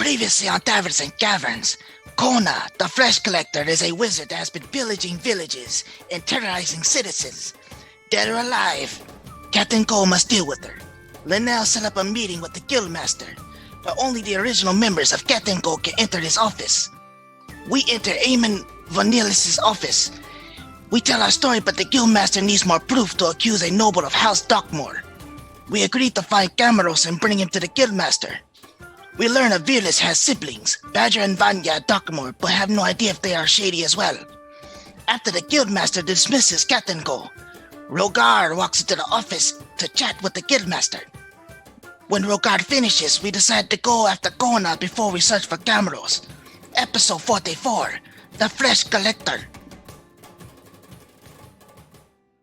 Previously on Taverns and Caverns, Kona, the flesh collector, is a wizard that has been pillaging villages and terrorizing citizens. Dead or alive, Captain Cole must deal with her. Linnell set up a meeting with the guildmaster, but only the original members of Captain Cole can enter his office. We enter Eamon Vanillis' office. We tell our story, but the guildmaster needs more proof to accuse a noble of House Dockmore. We agreed to find Camaros and bring him to the guildmaster. We learn Avilis has siblings, Badger and Vanya Dockmore, but have no idea if they are shady as well. After the guildmaster dismisses Captain Cole, Rogar walks into the office to chat with the guildmaster. When Rogar finishes, we decide to go after Kona before we search for Camaros. Episode 44, The Flesh Collector.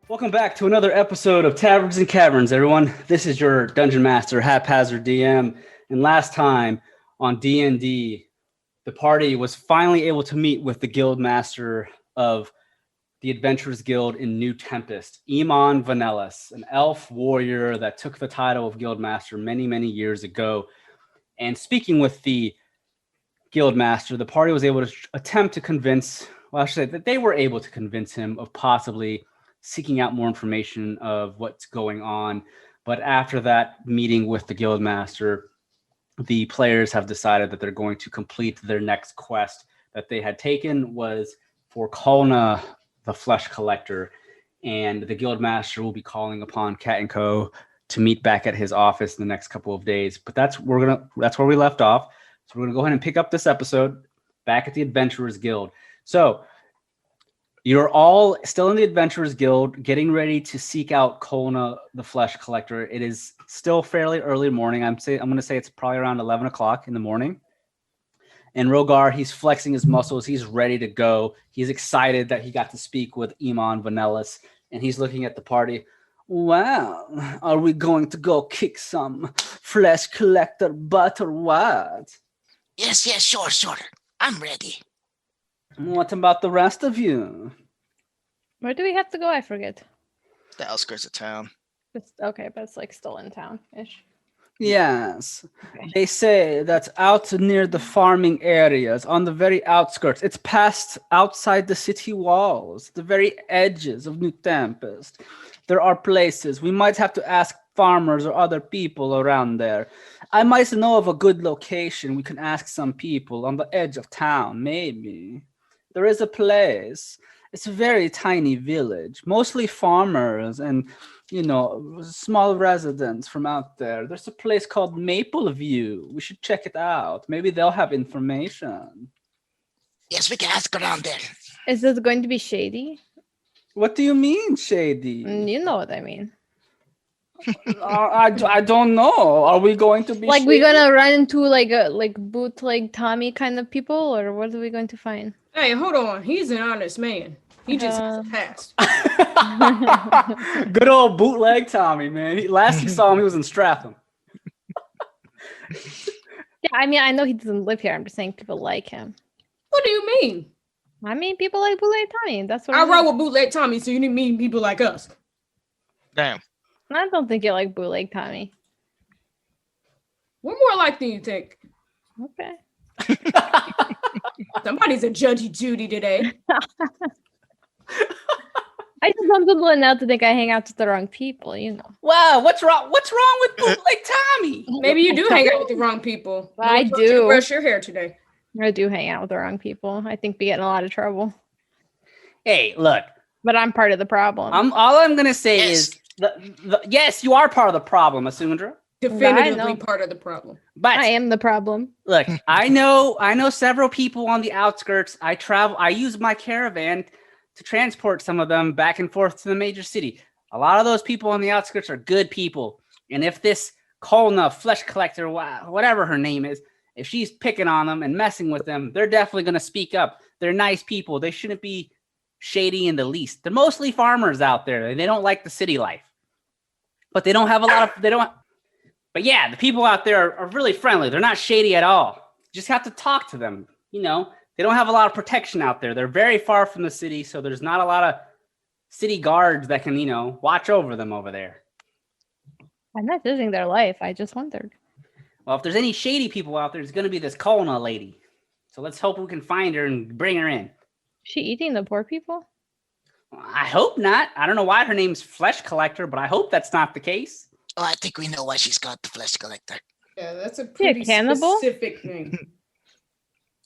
Welcome back to another episode of Taverns and Caverns, everyone. This is your Dungeon Master, Haphazard DM. And last time on D&D, the party was finally able to meet with the guild master of the Adventurers Guild in New Tempest, Eamon Vanellis, an elf warrior that took the title of guild master many, many years ago. And speaking with the guild master, the party was able to attempt to convince, well, I should say that they were able to convince him of possibly seeking out more information of what's going on. But after that meeting with the guild master, the players have decided that they're going to complete their next quest that they had taken was for Kona, the Flesh Collector, and the guild master will be calling upon Cat and Co to meet back at his office in the next couple of days. But that's where we left off. So we're gonna go ahead and pick up this episode back at the Adventurers Guild. So you're all still in the Adventurers Guild, getting ready to seek out Kona, the Flesh Collector. It is still fairly early morning. I'm going to say it's probably around 11 o'clock in the morning. And Rogar, he's flexing his muscles. He's ready to go. He's excited that he got to speak with Eamon Vanellis. And he's looking at the party. Wow, are we going to go kick some Flesh Collector butt or what? Yes, sure. I'm ready. What about the rest of you? Where do we have to go? I forget. The outskirts of town. Okay, but it's like still in town-ish. Yes. Okay. They say that's out near the farming areas, on the very outskirts. It's past outside the city walls, the very edges of New Tempest. There are places. We might have to ask farmers or other people around there. I might know of a good location. We can ask some people on the edge of town, maybe. There is a place. It's a very tiny village, mostly farmers and, small residents from out there. There's a place called Mapleview. We should check it out. Maybe they'll have information. Yes, we can ask around there. Is this going to be shady? What do you mean, shady? You know what I mean. I don't know. Are we going to be Like shady? we're gonna run into like bootleg Tommy kind of people, or what are we going to find? Hey, hold on. He's an honest man. He just has a past. Good old bootleg Tommy, man. Last you saw him, he was in Stratham. Yeah, I mean, I know he doesn't live here. I'm just saying people like him. What do you mean? I mean, people like bootleg Tommy. That's what I roll with bootleg Tommy, so you need mean people like us. Damn. I don't think you like bootleg Tommy. We're more alike than you think. Okay. Somebody's a judgy Judy today. I just want people now to think I hang out with the wrong people, Wow, what's wrong? What's wrong with bootleg Tommy? Maybe you do hang out with the wrong people. I told you to do. brush your hair today. I do hang out with the wrong people. I think we get in a lot of trouble. Hey, look. But I'm part of the problem. All I'm gonna say Yes. is yes, you are part of the problem, Asundra. Definitively know. part of the problem. But I am the problem. look, I know several people on the outskirts. I use my caravan to transport some of them back and forth to the major city. A lot of those people on the outskirts are good people. And if this Kolna Flesh Collector, whatever her name is, if she's picking on them and messing with them, they're definitely going to speak up. They're nice people. They shouldn't be shady in the least. They're mostly farmers out there, and they don't like the city life. But they don't have a lot of, but yeah, the people out there are really friendly. They're not shady at all. You just have to talk to them. They don't have a lot of protection out there. They're very far from the city, so there's not a lot of city guards that can, watch over them over there. I'm not judging their life. I just wondered. Well, if there's any shady people out there, it's going to be this Kona lady. So let's hope we can find her and bring her in. She eating the poor people? I hope not. I don't know why her name's Flesh Collector, but I hope that's not the case. Oh, I think we know why she's got the flesh collector. Yeah, that's a She a pretty cannibal? specific thing.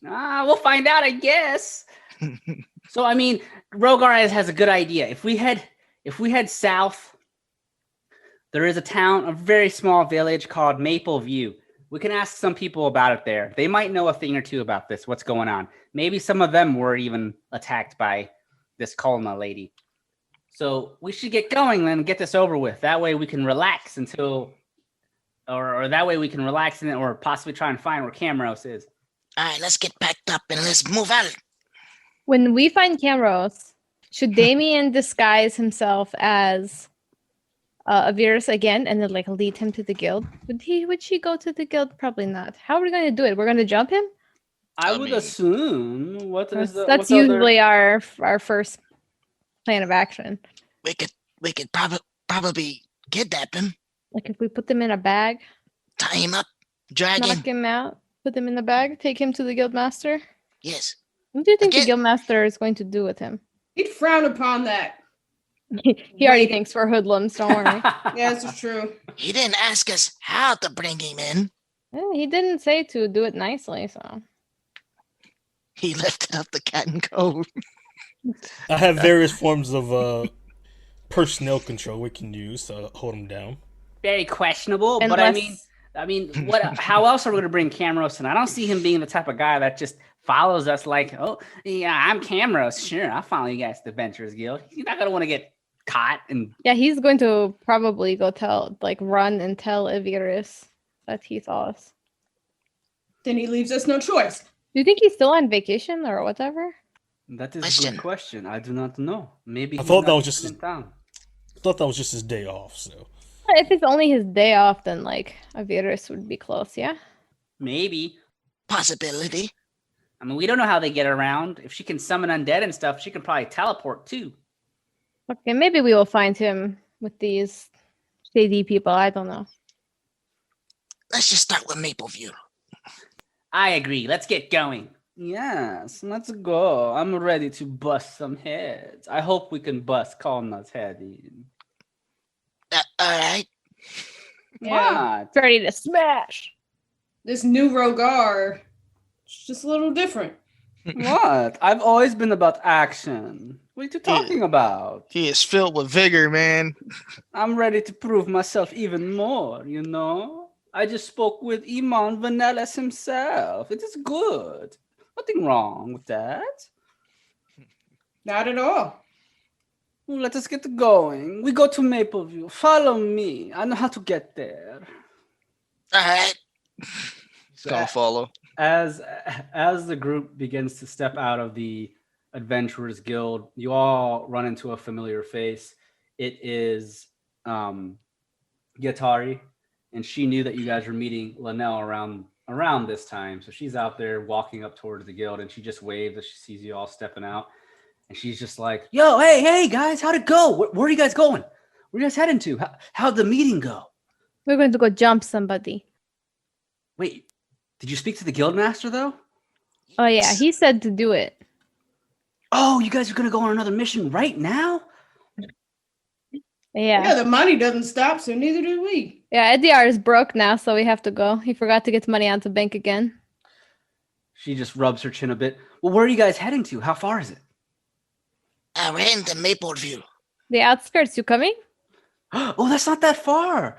We'll find out, I guess. So, I mean, Rogar has a good idea. If we head south, there is a very small village called Maple View. We can ask some people about it there. They might know a thing or two about this, what's going on. Maybe some of them were even attacked by this Kalma lady. So we should get going then and get this over with. That way we can relax until, or that way we can relax in it, or possibly try and find where Camrose is. All right, let's get packed up and let's move out. When we find Camrose, should Damien disguise himself as Avirus again and then like lead him to the guild? Would she go to the guild? Probably not. How are we going to do it? We're going to jump him? I would assume. That's usually our first plan of action. We could probably kidnap him, Like if we put them in a bag, tie him up, drag him. knock him out, put them in the bag, take him to the guild master. Yes. What do you think the Again- guild master is going to do with him? He'd frown upon that. He already Wait. thinks we're hoodlums. Don't worry. Yeah, that's true. He didn't ask us how to bring him in. He didn't say to do it nicely, so He lifted up the cat and code. I have various forms of personnel control we can use to hold him down. Very questionable, but Unless- I mean, what? How else are we going to bring Camrose in? I don't see him being the type of guy that just follows us like, oh, yeah, I'm Camrose. Sure, I'll follow you guys to the Adventurers Guild. He's not going to want to get caught. And yeah, he's going to probably go run and tell Avirus that he saw us. Then he leaves us no choice. Do you think he's still on vacation or whatever? that is a Question. good question. I do not know. Maybe I he's thought that not was just in town. I thought that was just his day off. So If it's only his day off, then like Avirus would be close, yeah? Maybe. Possibility. I mean, we don't know how they get around. If she can summon undead and stuff, she can probably teleport too. Okay, maybe we will find him with these shady people. I don't know. Let's just start with Mapleview. I agree. Let's get going. Yes, let's go. I'm ready to bust some heads. I hope we can bust Kalna's head in. All right. Yeah. What? Ready to smash. This new Rogar, it's just a little different. What? I've always been about action. What are you talking about? He is filled with vigor, man. I'm ready to prove myself even more, you know? I just spoke with Iman Vanellis himself. It is good. Nothing wrong with that. Not at all. Well, let us get going. We go to Mapleview. Follow me. I know how to get there. All right. He's gonna follow. As the group begins to step out of the Adventurers Guild, you all run into a familiar face. It is Yatari, and she knew that you guys were meeting Linnell around this time. So she's out there walking up towards the guild, and she just waves as she sees you all stepping out. And she's just like, yo, hey, guys, how'd it go? Where are you guys going? Where are you guys heading to? How'd the meeting go? We're going to go jump somebody. Wait, did you speak to the guild master, though? Oh, yeah. He said to do it. Oh, you guys are going to go on another mission right now? Yeah, Yeah. the money doesn't stop, so neither do we. Yeah, Ediar is broke now, so we have to go. He forgot to get money out the bank again. She just rubs her chin a bit. Well, where are you guys heading to? How far is it? We're heading to Mapleview. The outskirts, you coming? Oh, that's not that far.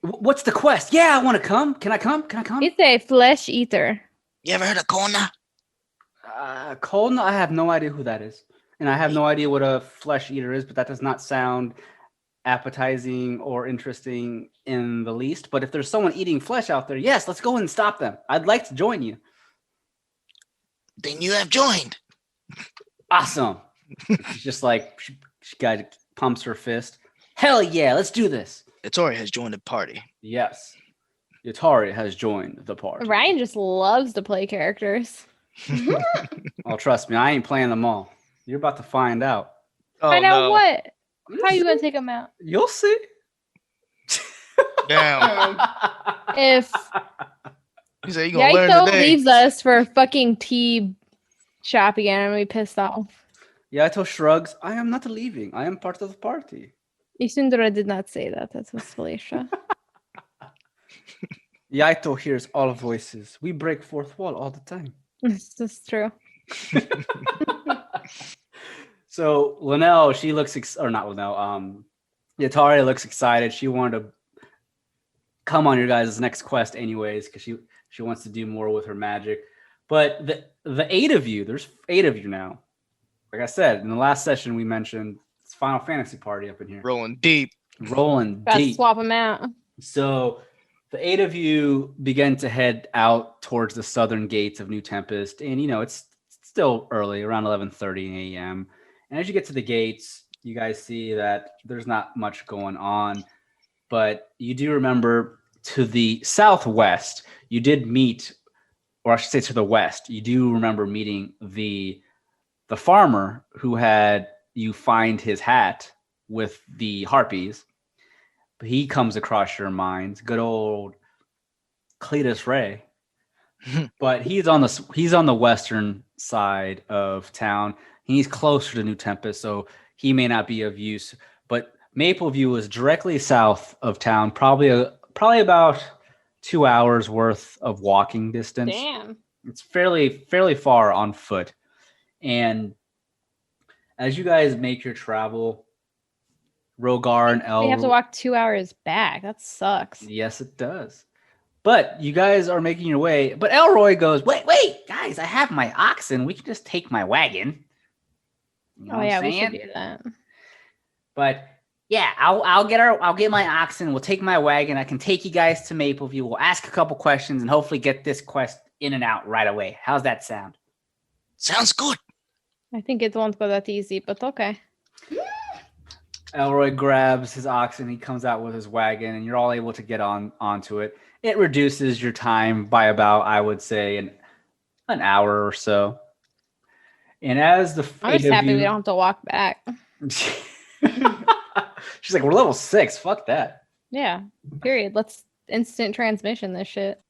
What's the quest? Yeah, I want to come. Can I come? It's a flesh eater. You ever heard of Kona? Colton, I have no idea who that is. And I have no idea what a flesh eater is, but that does not sound appetizing or interesting in the least. But if there's someone eating flesh out there, yes, let's go and stop them. I'd like to join you. Then you have joined. Awesome. She's just like, she pumps her fist. Hell yeah, let's do this. Itori has joined the party. Yes. Yatari has joined the party. Ryan just loves to play characters. Oh, trust me, I ain't playing them all. You're about to find out. Oh, Find out no. what? How are you going to take him out? You'll see. Damn. If He said, "You gonna learn Yaito today." leaves us for a fucking tea shop again, I'm gonna be pissed off. Yaito shrugs. I am not leaving. I am part of the party. Isundra did not say that. That was Felicia. Yaito hears all voices. We break fourth wall all the time. This is true. So Linnell, she looks or not Linnell. Yatari looks excited. She wanted to come on your guys' next quest anyways because she wants to do more with her magic. But the 8 of you, there's 8 of you now. Like I said in the last session, we mentioned it's Final Fantasy party up in here, Rolling deep. rolling Gotta deep. swap them out. So the 8 of you begin to head out towards the southern gates of New Tempest, and it's still early, around 11:30 a.m. And as you get to the gates, you guys see that there's not much going on, but you do remember to the southwest, you did meet, or I should say to the west, you do remember meeting the farmer who had you find his hat with the harpies. But he comes across your minds, good old Cletus Ray. But he's on the western side of town. He's closer to New Tempest, so he may not be of use. But Mapleview is directly south of town, probably about 2 hours worth of walking distance. Damn. It's fairly far on foot. And as you guys make your travel, Rogar and We have to El, walk 2 hours back. That sucks. yes, it does. But you guys are making your way. But Elroy goes, wait, guys, I have my oxen. We can just take my wagon. You know Oh what I'm yeah, we should saying? do that. But yeah, I'll get my oxen. We'll take my wagon. I can take you guys to Mapleview. We'll ask a couple questions and hopefully get this quest in and out right away. How's that sound? Sounds good. I think it won't go that easy, but okay. Elroy grabs his oxen. He comes out with his wagon, and you're all able to get onto it. It reduces your time by about, I would say, an hour or so. And as the I'm 8 just of happy you, we don't have to walk back. she's like, we're level 6. Fuck that. Yeah. Period. Let's instant transmission this shit.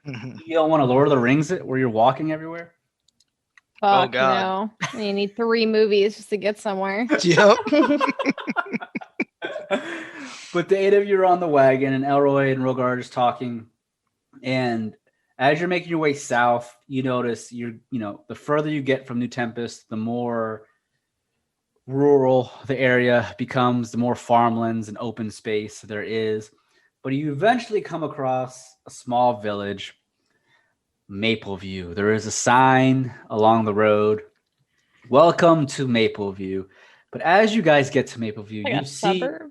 Mhm. You don't want to Lord of the Rings it where you're walking everywhere? Fuck God. no. You need 3 movies just to get somewhere. Yep. But the 8 of you are on the wagon, and Elroy and Rogar are just talking. And as you're making your way south, you notice the further you get from New Tempest, the more rural the area becomes, the more farmlands and open space there is. But you eventually come across a small village, Mapleview. There is a sign along the road, "Welcome to Mapleview." But as you guys get to Mapleview, Like you a see, suburb.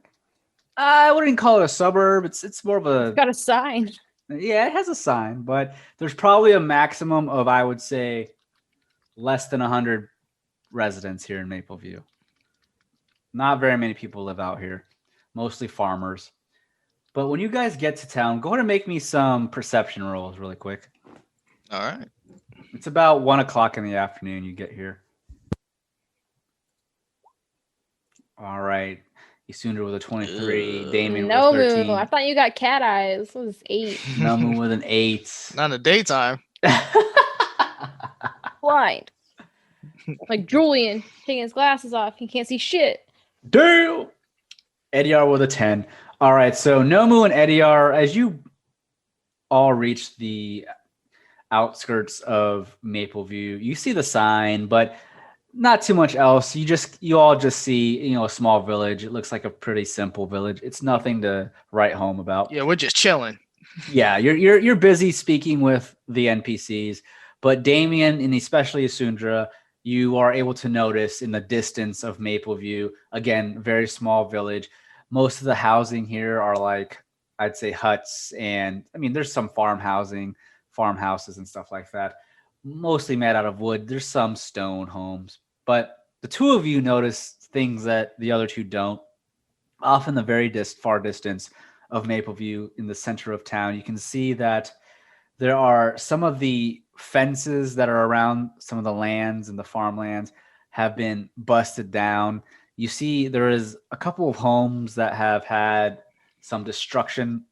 I wouldn't call it a suburb. It's more of a, It's got a sign. yeah, it has a sign, but there's probably a maximum of, I would say, less than 100 residents here in Mapleview. Not very many people live out here, mostly farmers. But when you guys get to town, go ahead and make me some perception rolls really quick. All right. It's about 1 o'clock in the afternoon you get here. All right. Isundra with a 23, Damien No with 13. move. I thought you got cat eyes. It was 8. Nomu with an 8. Not in the daytime. Blind. Like Julian taking his glasses off. He can't see shit. Damn. Ediar with a 10. All right. So Nomu and Ediar, as you all reach the outskirts of Mapleview, you see the sign, but not too much else. You all just see, a small village. It looks like a pretty simple village. It's nothing to write home about. Yeah, we're just chilling. Yeah, you're busy speaking with the NPCs, but Damien and especially Isundra, you are able to notice in the distance of Mapleview, again, very small village. Most of the housing here are like, I'd say, huts, and I mean, there's some farmhouses and stuff like that, mostly made out of wood. There's some stone homes, but the 2 of you notice things that the other 2 don't. Off in the very far distance of Mapleview, in the center of town, you can see that there are some of the fences that are around some of the lands and the farmlands have been busted down. You see there is a couple of homes that have had some destruction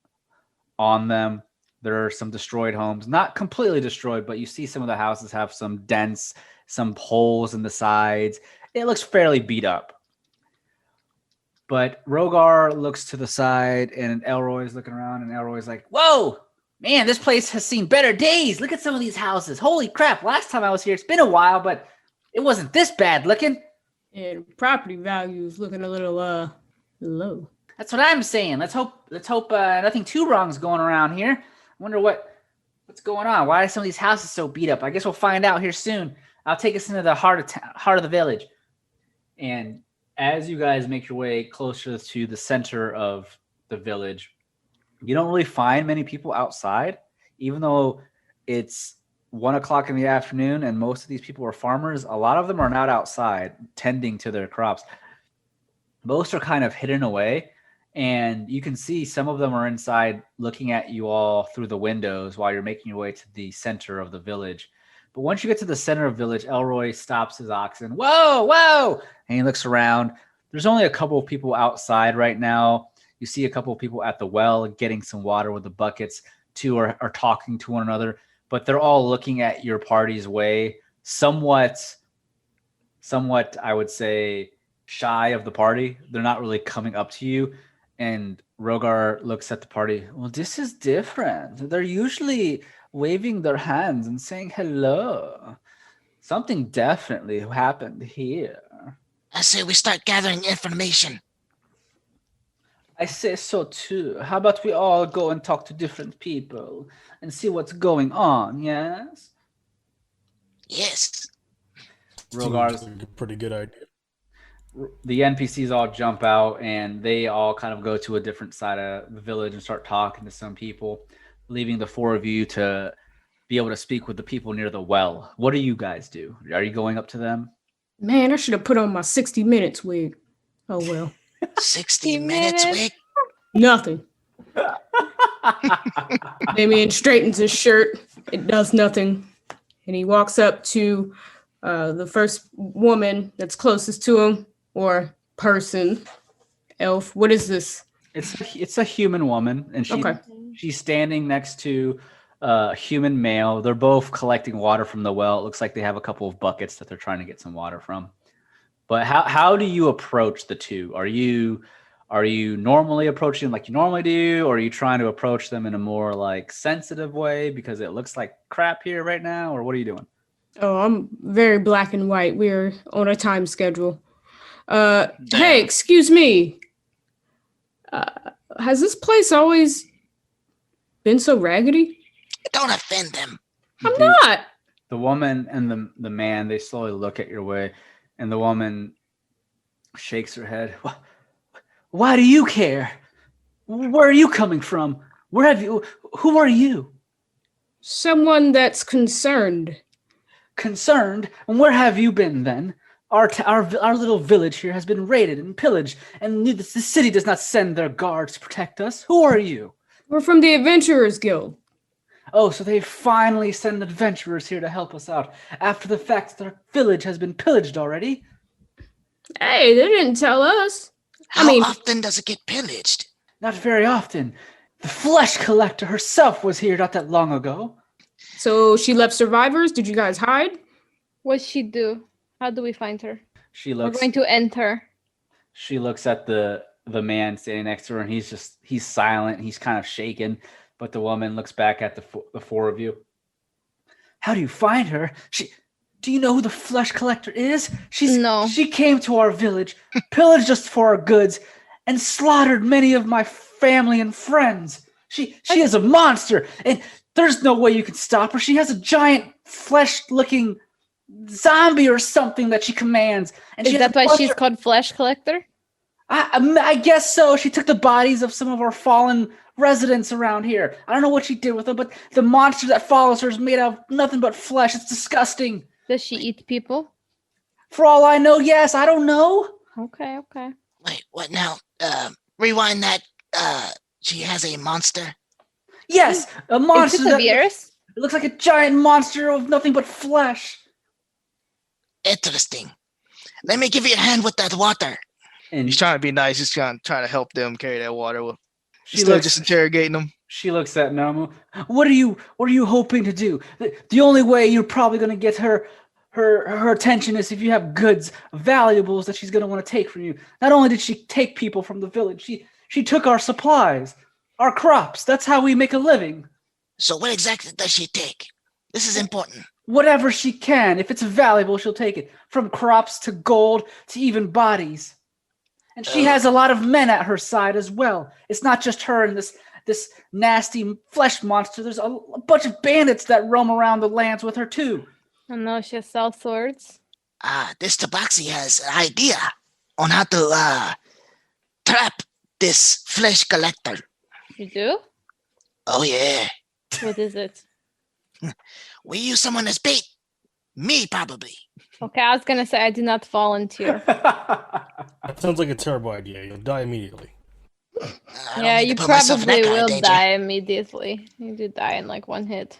on them. There are some destroyed homes, not completely destroyed, but you see some of the houses have some dents, some holes in the sides. It looks fairly beat up. But Rogar looks to the side and Elroy's looking around and Elroy's like, whoa, man, this place has seen better days. Look at some of these houses. Holy crap. Last time I was here, it's been a while, but it wasn't this bad looking. And property value is looking a little low. That's what I'm saying. Let's hope nothing too wrong is going around here. I wonder what's going on. Why are some of these houses so beat up? I guess we'll find out here soon. I'll take us into the heart of the village. And as you guys make your way closer to the center of the village, you don't really find many people outside, even though it's 1 o'clock in the afternoon and most of these people are farmers. A lot of them are not outside tending to their crops. Most are kind of hidden away, and you can see some of them are inside looking at you all through the windows while you're making your way to the center of the village. But once you get to the center of the village, Elroy stops his oxen. Whoa, whoa! And he looks around. There's only a couple of people outside right now. You see a couple of people at the well getting some water with the buckets. Two are talking to one another, but they're all looking at your party's way, somewhat, I would say, shy of the party. They're not really coming up to you. And Rogar looks at the party. Well, this is different. They're usually waving their hands and saying hello. Something definitely happened here. I say we start gathering information. I say so too. How about we all go and talk to different people and see what's going on, yes? Yes. Rogar's Seems like a pretty good idea. the NPCs all jump out and they all kind of go to a different side of the village and start talking to some people, leaving the four of you to be able to speak with the people near the well. What do you guys do? Are you going up to them? Man, I should have put on my 60 Minutes wig. Oh, well. 60 minutes, Wick. Nothing. Damien straightens his shirt. It does nothing. And he walks up to the first woman that's closest to him, or person, elf. What is this? It's a human woman, and she's standing next to a human male. They're both collecting water from the well. It looks like they have a couple of buckets that they're trying to get some water from. But how do you approach the two? Are you normally approaching them like you normally do, or are you trying to approach them in a more like sensitive way because it looks like crap here right now, or what are you doing? Oh, I'm very black and white. We're on a time schedule. Hey, excuse me. Has this place always been so raggedy? Don't offend them. I'm not. The woman and the man, they slowly look at your way, and the woman shakes her head. Why do you care? Where are you coming from? Who are you? Someone that's concerned. Concerned? And where have you been then? Our little village here has been raided and pillaged, and the city does not send their guards to protect us. Who are you? We're from the Adventurers Guild. Oh, so they finally send adventurers here to help us out after the fact that our village has been pillaged already? Hey, they didn't tell us. How often does it get pillaged? Not very often. The flesh collector herself was here not that long ago. So she left survivors? Did you guys hide? What'd she do? How do we find her? We're We're going to enter. She looks at the man standing next to her, and he's silent. He's kind of shaken, but the woman looks back at the four of you. How do you find her? Do you know who the flesh collector is? No. She came to our village, pillaged us for our goods, and slaughtered many of my family and friends. She is a monster, and there's no way you can stop her. She has a giant flesh-looking zombie or something that she commands. And Is that why she's called Flesh Collector? I guess so. She took the bodies of some of our fallen residents around here. I don't know what she did with them, but the monster that follows her is made out of nothing but flesh. It's disgusting. Does she eat people? For all I know, yes. I don't know. Okay. Wait, what now? Rewind that. She has a monster. Yes, a monster. Is it a virus? It looks like a giant monster of nothing but flesh. Interesting. Let me give you a hand with that water. And He's trying to be nice. He's trying to help them carry that water. she Instead of looks just interrogating them. She looks at Nomu. What are you hoping to do? The only way you're probably going to get her attention is if you have goods, valuables that she's going to want to take from you. Not only did she take people from the village, she took our supplies, our crops. That's how we make a living. So what exactly does she take? This is important. Whatever she can. If it's valuable, she'll take it. From crops to gold to even bodies. And she has a lot of men at her side as well. It's not just her and this nasty flesh monster. There's a bunch of bandits that roam around the lands with her too. I know she sells swords. This Tabaxi has an idea on how to trap this flesh collector. You do? Oh yeah. What is it? We use someone as bait. Me, probably. Okay, I was gonna say I do not volunteer. That sounds like a terrible idea. You'll die immediately. I don't Yeah, need to you put myself in that probably kind of will danger. die immediately. You do die in like one hit.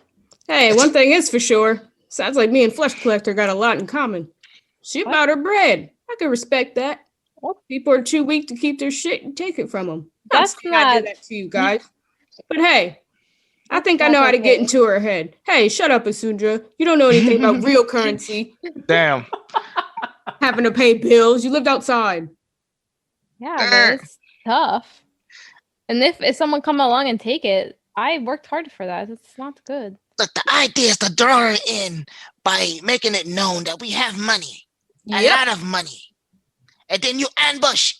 Hey, one thing is for sure. Sounds like me and Flesh Collector got a lot in common. She What? about her bread. I can respect that. What? People are too weak to keep their shit and take it from them. That's saying I not- did that to you guys. But hey, I think I That's know how to get okay. into her head. Hey, shut up, Asundra. You don't know anything about real currency. Damn. Having to pay bills. You lived outside. Yeah, but it's tough. And if someone come along and take it, I worked hard for that. It's not good. Look, the idea is to draw her in by making it known that we have money. A Yep. lot of money. And then you ambush.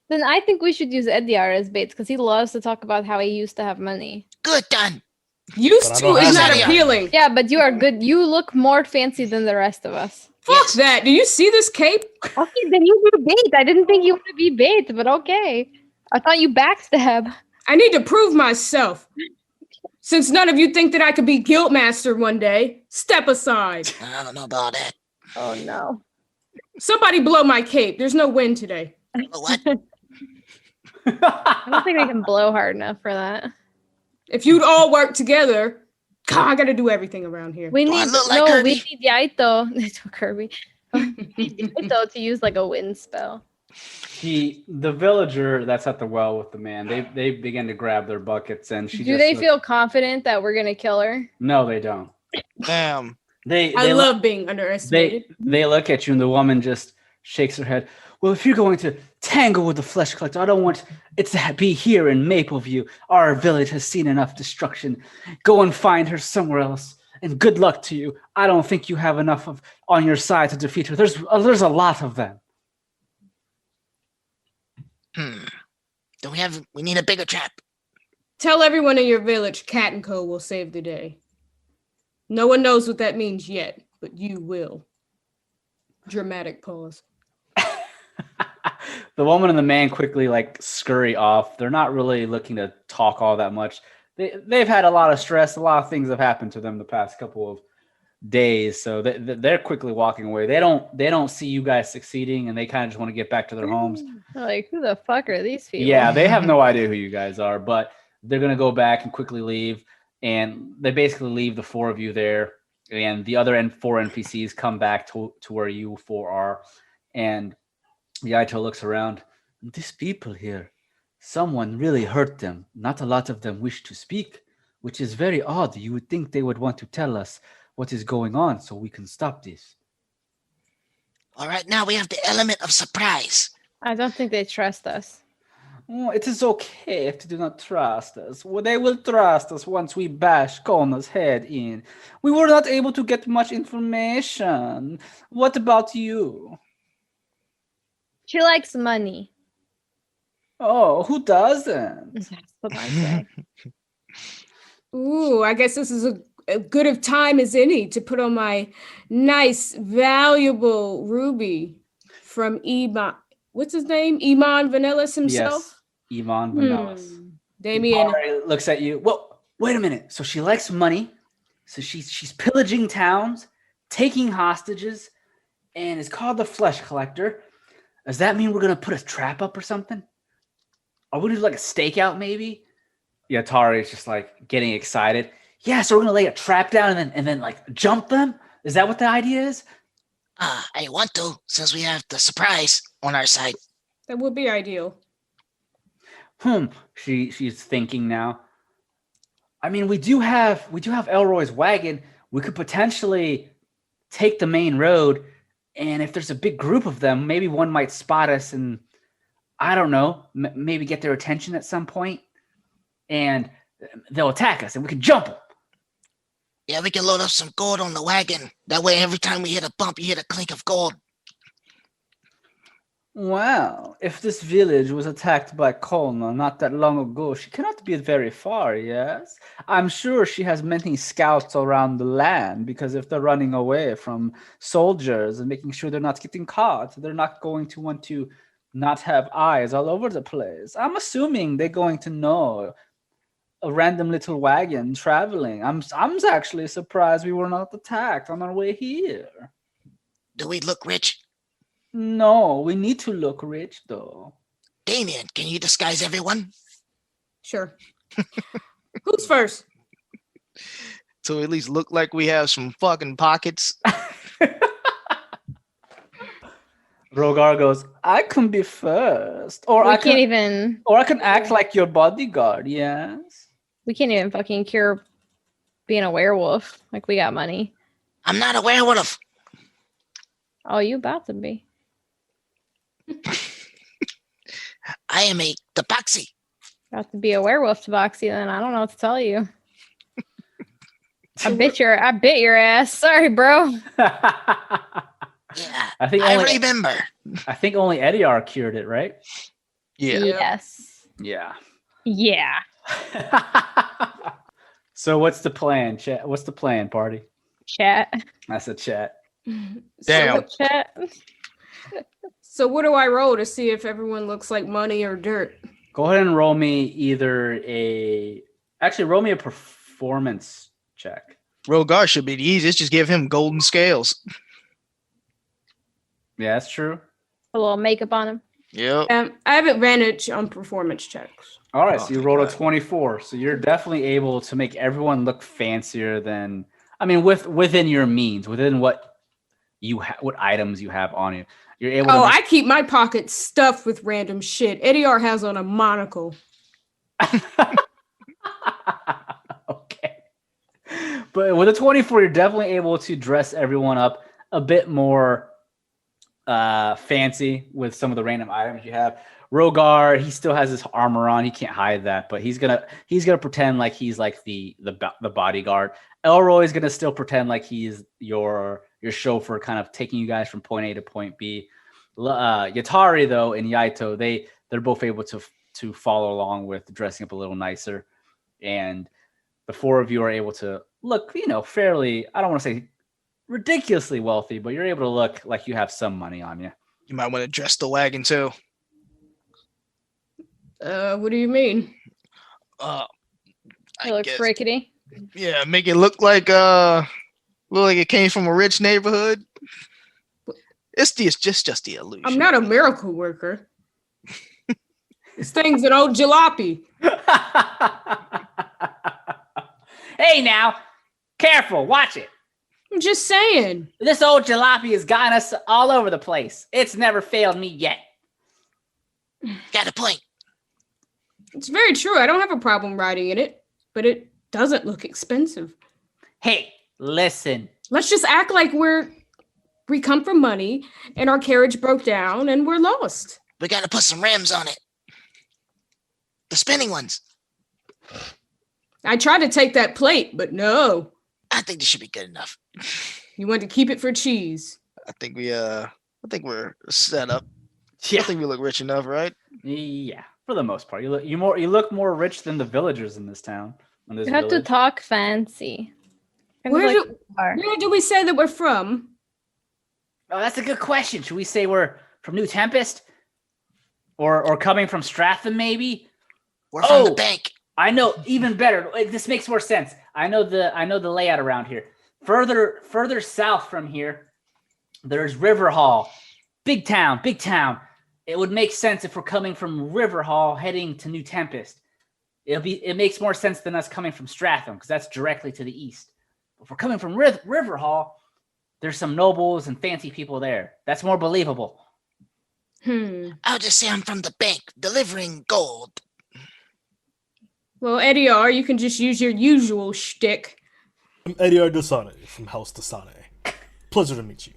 Then I think we should use Ediar as bait because he loves to talk about how he used to have money. Good, done. Used But I to don't is have not any. appealing. Yeah, but you are good. You look more fancy than the rest of us. Fuck Yes. that. Do you see this cape? Okay, then you be bait. I didn't think you would be bait, but okay. I thought you backstab. I need to prove myself. Since none of you think that I could be Guildmaster one day, step aside. I don't know about that. Oh no. Somebody blow my cape. There's no wind today. But what? I don't think we can blow hard enough for that. If you'd all work together, God, I gotta do everything around here. We Do I need look like no. Kirby? We need Yaito. It's Kirby. We need Yaito to use like a wind spell. The villager that's at the well with the man, they begin to grab their buckets and she Do just they looks- feel confident that we're gonna kill her? No, they don't. Damn. I love being underestimated. They look at you and the woman just shakes her head. Well, if you're going to tangle with the flesh collector, I don't want it to be here in Mapleview. Our village has seen enough destruction. Go and find her somewhere else. And good luck to you. I don't think you have enough of on your side to defeat her. There's a lot of them. Do we need a bigger trap? Tell everyone in your village Cat and Co will save the day. No one knows what that means yet, but you will. Dramatic pause. The woman and the man quickly scurry off. They're not really looking to talk all that much. They've had a lot of stress. A lot of things have happened to them the past couple of days, so they're quickly walking away. They don't see you guys succeeding, and they kind of just want to get back to their homes. Like, who the fuck are these people? Yeah, they have no idea who you guys are, but they're gonna go back and quickly leave. And they basically leave the four of you there, and the other four NPCs come back to where you four are. And Yaito looks around. These people here, someone really hurt them. Not a lot of them wish to speak, which is very odd. You would think they would want to tell us what is going on so we can stop this. All right, now we have the element of surprise. I don't think they trust us. Oh, it is okay if they do not trust us. Well, they will trust us once we bash Kona's head in. We were not able to get much information. What about you? She likes money. Oh, who doesn't? That's what I say. Ooh, I guess this is a good of time as any to put on my nice, valuable ruby from Iman. What's his name? Iman Vanellis himself? Yes, Iman Vanellis. Damien. Ari looks at you. Well, wait a minute. So she likes money. So she's pillaging towns, taking hostages, and is called the Flesh Collector. Does that mean we're gonna put a trap up or something? Are we gonna do a stakeout maybe? Yeah, Tari is just getting excited. Yeah, so we're gonna lay a trap down and then jump them. Is that what the idea is? I want to, since we have the surprise on our side. That would be ideal. She's thinking now. I mean, we do have Elroy's wagon. We could potentially take the main road, and if there's a big group of them, maybe one might spot us, and I don't know, maybe get their attention at some point, and they'll attack us, and we can jump them. Yeah, we can load up some gold on the wagon. That way, every time we hit a bump, you hit a clink of gold. Well, if this village was attacked by Kolna not that long ago, she cannot be very far, yes? I'm sure she has many scouts around the land, because if they're running away from soldiers and making sure they're not getting caught, they're not going to want to not have eyes all over the place. I'm assuming they're going to know a random little wagon traveling. I'm actually surprised we were not attacked on our way here. Do we look rich? No, we need to look rich, though. Damien, can you disguise everyone? Sure. Who's first? So at least look like we have some fucking pockets. Rogar goes, I can be first. Or We I can't can even. or I can act like your bodyguard, yes? We can't even fucking cure being a werewolf. Like, we got money. I'm not a werewolf. Oh, you about to be? I am a tabaxi. About to be a werewolf, Tabaxi. Then I don't know what to tell you. I bit your ass. Sorry, bro. Yeah, I think I only remember. Ediar cured it, right? Yeah. Yes. Yeah. Yeah. So what's the plan, chat? What's the plan, party? Chat. That's a chat. Damn. Chat. So what do I roll to see if everyone looks like money or dirt? Go ahead and roll me roll me a performance check. Rogar should be the easiest. Just give him golden scales. Yeah, that's true. A little makeup on him. Yep. I have advantage on performance checks. All right, Oh, so you rolled a God. 24. So you're definitely able to make everyone look fancier than, I mean, within your means, within what what items you have on you. You're able to Oh, make- I keep my pockets stuffed with random shit. Eddie R has on a monocle. Okay. But with a 24, you're definitely able to dress everyone up a bit more fancy with some of the random items you have. Rogar, he still has his armor on. He can't hide that, but he's gonna pretend like he's like the bodyguard. Elroy's gonna still pretend like he's your chauffeur, kind of taking you guys from point A to point B. Yatari though and Yaito, they're both able to follow along with dressing up a little nicer, and the four of you are able to look, fairly, I don't want to say ridiculously wealthy, but you're able to look like you have some money on you. You might want to dress the wagon too. What do you mean? I It looks guess- rickety. Yeah, make it look like it came from a rich neighborhood. It's just the illusion. I'm not a miracle worker. This thing's an old jalopy. Hey now, careful, watch it. I'm just saying. This old jalopy has gotten us all over the place. It's never failed me yet. Got a point. It's very true. I don't have a problem riding in it, but it doesn't look expensive. Hey, listen. Let's just act like we come from money and our carriage broke down and we're lost. We gotta put some rims on it. The spinning ones. I tried to take that plate, but no. I think this should be good enough. You want to keep it for cheese. I think we're set up. Yeah. I think we look rich enough, right? Yeah, for the most part. You look more rich than the villagers in this town. In this You have to village. talk fancy. Kind of Where like do, you are. where do we say that we're from? Oh, that's a good question. Should we say we're from New Tempest? Or coming from Stratham, maybe? We're from the Oh. bank. I know, even better. This makes more sense. I know the layout around here. Further south from here, there's River Hall. Big town. It would make sense if we're coming from River Hall heading to New Tempest. It makes more sense than us coming from Stratham, because that's directly to the east. If we're coming from River Hall, there's some nobles and fancy people there. That's more believable. I'll just say I'm from the bank, delivering gold. Well, Ediar, you can just use your usual shtick. I'm Ediar Dasane from House Dasane. Pleasure to meet you.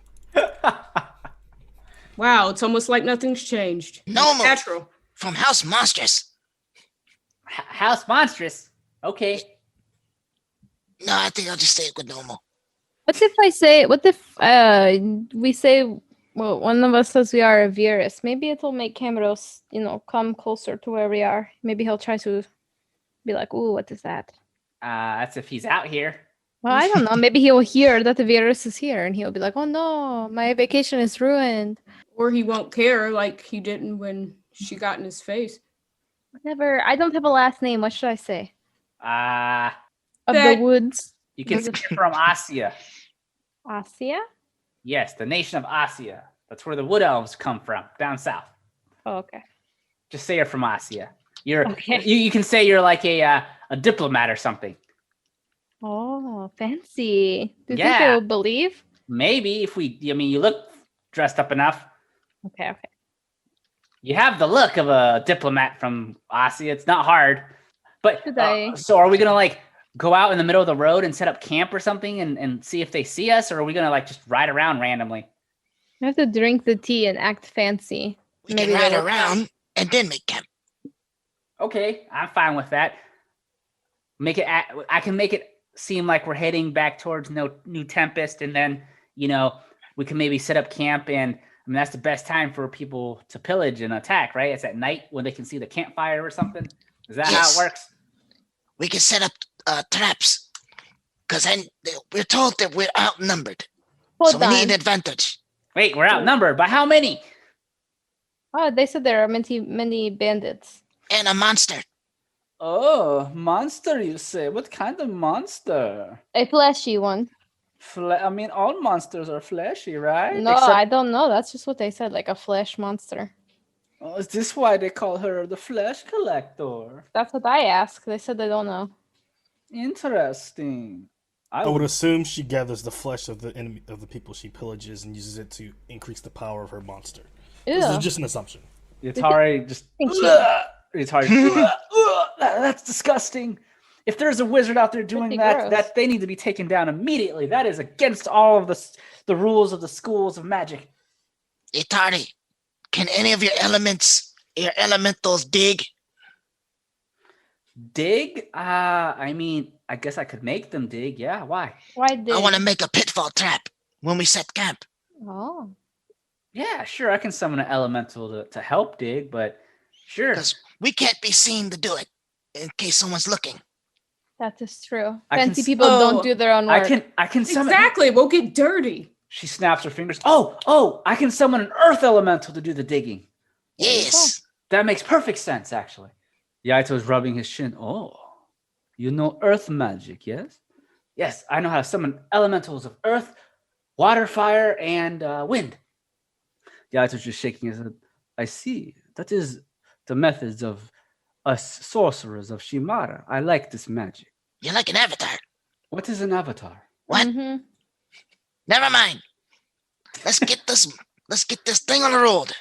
Wow, it's almost like nothing's changed. Normal. Natural. From House Monstrous. House Monstrous. Okay. No, I think I'll just stay with normal. What if we say, well, one of us says we are a Virus? Maybe it'll make Camrose, come closer to where we are. Maybe he'll try to be like, ooh, what is that? That's if he's out here. Well, I don't know. Maybe he'll hear that the Virus is here and he'll be like, oh no, my vacation is ruined. Or he won't care like he didn't when she got in his face. Whatever. I don't have a last name. What should I say? Of That- the woods. You can say it from Asia. Asia? Yes, the nation of Asia. That's where the wood elves come from, down south. Oh, okay. Just say you're from Asia. You're Okay. you can say you're like a diplomat or something. Oh, fancy. Do you think Yeah. they'll believe? Maybe if you look dressed up enough. Okay. You have the look of a diplomat from Asia. It's not hard. But Should I- so are we gonna like go out in the middle of the road and set up camp or something and see if they see us, or are we gonna like just ride around randomly? I have to drink the tea and act fancy. We Maybe can ride that'll- around and then make camp. Okay, I'm fine with that. I can make it seem like we're heading back towards New Tempest, and then we can maybe set up camp. And I mean that's the best time for people to pillage and attack, right? It's at night when they can see the campfire or something. Is that Yes. how it works? We can set up traps. Because then we're told that we're outnumbered. So Hold we on. need an advantage. Wait, we're outnumbered by how many? Oh, they said there are many bandits. And a monster. Oh, monster, you say? What kind of monster? A fleshy one. All monsters are fleshy, right? No, I don't know. That's just what they said, like a flesh monster. Oh, is this why they call her the flesh collector? That's what I asked. They said they don't know. Interesting. I would assume she gathers the flesh of the enemy of the people she pillages and uses it to increase the power of her monster. This Ew. is just an assumption. Yatari just. Think she- Yatari. That's disgusting. If there's a wizard out there doing Pretty that, gross. they need to be taken down immediately. That is against all of the rules of the schools of magic. Itari, can any of your elementals dig? Dig? I guess I could make them dig. Yeah, why? Why did? I want to make a pitfall trap when we set camp. Oh. Yeah, sure. I can summon an elemental to help dig, but sure. Because we can't be seen to do it in case someone's looking. That is true. I can Fancy s- people don't do their own work. I can summon. Exactly. We'll get dirty. She snaps her fingers. Oh! I can summon an earth elemental to do the digging. Yes. That makes perfect sense, actually. Yaito's rubbing his chin. Oh, you know earth magic, yes? Yes, I know how to summon elementals of earth, water, fire, and wind. Yaito's just shaking his head. I see. That is the methods of us sorcerers of Shimara. I like this magic. You're like an avatar. What is an avatar? What? Mhm. Never mind. Let's get this thing on the road.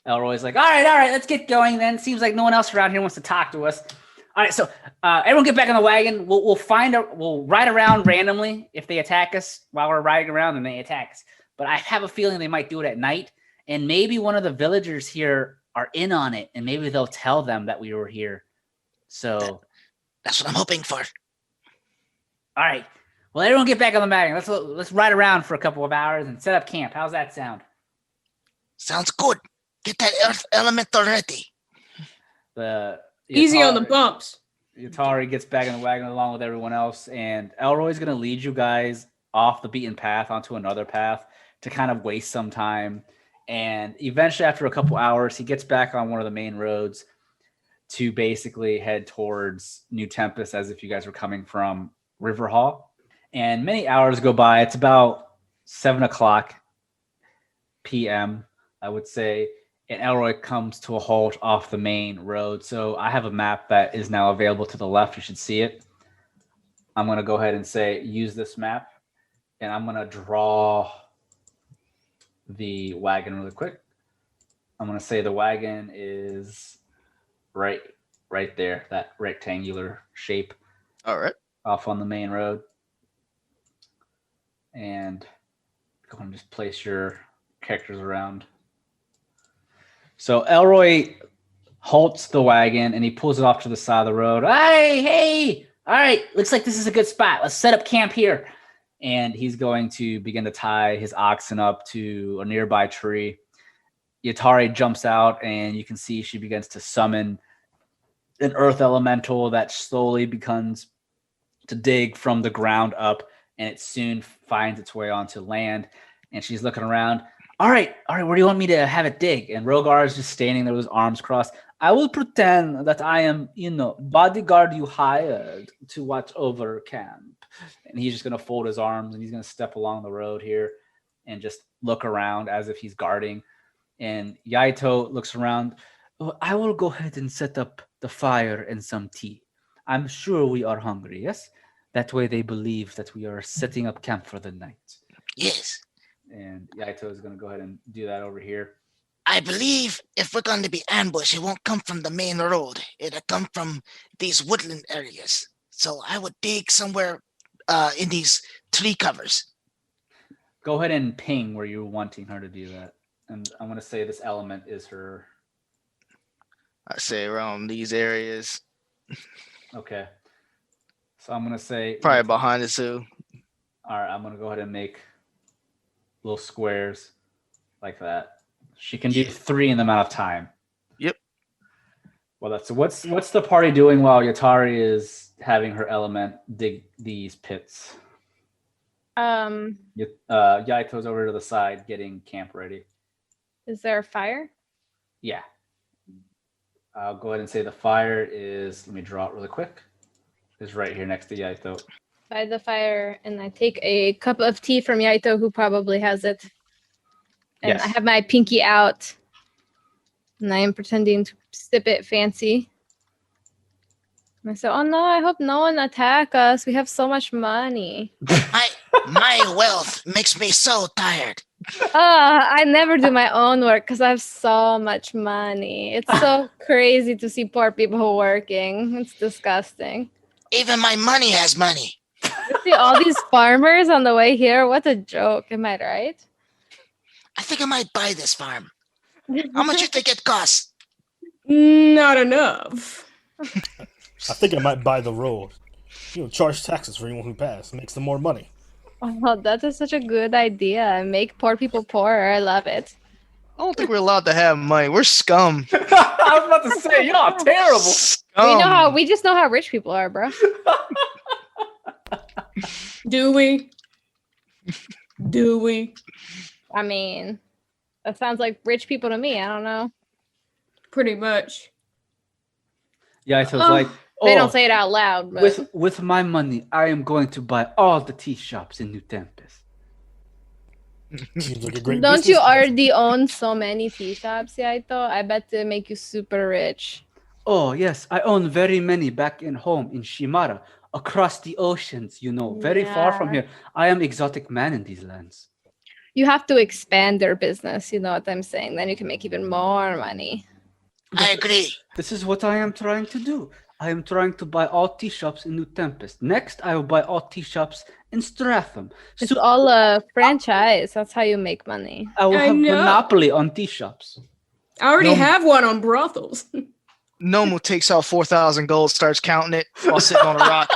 Elroy's like, all right, let's get going then. Seems like no one else around here wants to talk to us. All right, so everyone get back on the wagon. We'll ride around randomly. If they attack us while we're riding around, then they attack us. But I have a feeling they might do it at night. And maybe one of the villagers here are in on it, and maybe they'll tell them that we were here. So, That's what I'm hoping for. all right. Well, everyone get back on the wagon. Let's ride around for a couple of hours and set up camp. How's that sound? Sounds good. Get that earth elemental ready. Easy on the bumps. Yatari gets back in the wagon along with everyone else, and Elroy's going to lead you guys off the beaten path onto another path to kind of waste some time. And eventually, after a couple hours, he gets back on one of the main roads to basically head towards New Tempest as if you guys were coming from River Hall. And many hours go by. It's about 7 o'clock p.m., I would say. And Elroy comes to a halt off the main road. So I have a map that is now available to the left. You should see it. I'm going to go ahead and say, use this map. And I'm going to draw the wagon really quick. I'm going to say the wagon is right right there, that rectangular shape All right. off on the main road. And go and just place your characters around. So Elroy halts the wagon and he pulls it off to the side of the road. Hey, all right, looks like this is a good spot. Let's set up camp here. And he's going to begin to tie his oxen up to a nearby tree. Yatari jumps out and you can see she begins to summon an earth elemental that slowly begins to dig from the ground up, and it soon finds its way onto land. And she's looking around. All right, where do you want me to have it dig? And Rogar is just standing there with his arms crossed. I will pretend that I am, bodyguard you hired to watch over camp. And he's just going to fold his arms and he's going to step along the road here and just look around as if he's guarding. And Yaito looks around. Oh, I will go ahead and set up the fire and some tea. I'm sure we are hungry, yes? That way they believe that we are setting up camp for the night. Yes. And Yaito is going to go ahead and do that over here. I believe if we're going to be ambushed, it won't come from the main road. It'll come from these woodland areas. So I would dig somewhere in these tree covers. Go ahead and ping where you're wanting her to do that. And I'm going to say this element is her. I say around these areas, Okay. So I'm going to say. probably behind the zoo. All right, I'm going to go ahead and make little squares like that. She can do 3 in the amount of time. Yep. Well, that's what's the party doing while Yatari is having her element dig these pits? Yaito's over to the side getting camp ready. Is there a fire? Yeah. I'll go ahead and say the fire is, let me draw it really quick, is right here next to Yaito. By the fire, and I take a cup of tea from Yaito, who probably has it. And Yes. I have my pinky out, and I am pretending to sip it fancy. And I say, "Oh no! I hope no one attack us. We have so much money." My wealth makes me so tired. I never do my own work because I have so much money. It's so crazy to see poor people working. It's disgusting. Even my money has money. You see all these farmers on the way here. What a joke! Am I right? I think I might buy this farm. How much you think it costs? Not enough. I think I might buy the road. Charge taxes for anyone who passes. Makes them more money. Oh, that is such a good idea. Make poor people poorer. I love it. I don't think we're allowed to have money. We're scum. I was about to say, y'all terrible. Scum. We just know how rich people are, bro. Do we? Do we? I mean, that sounds like rich people to me. I don't know. Pretty much. Yaito's Oh, like, They don't say it out loud, but with my money, I am going to buy all the tea shops in New Tempest. Seems like a great don't you business. already own so many tea shops, Yaito? I bet they make you super rich. Oh, yes, I own very many back in home in Shimara, across the oceans, very far from Yeah. here. I am exotic man in these lands. You have to expand their business. You know what I'm saying? Then you can make even more money. I agree. This is what I am trying to do. I am trying to buy all tea shops in New Tempest. Next, I will buy all tea shops in Stratham. It's So all a franchise. That's how you make money. I will I have know. monopoly on tea shops. I already No. have one on brothels. Nomu takes out 4,000 gold, starts counting it while sitting on a rock.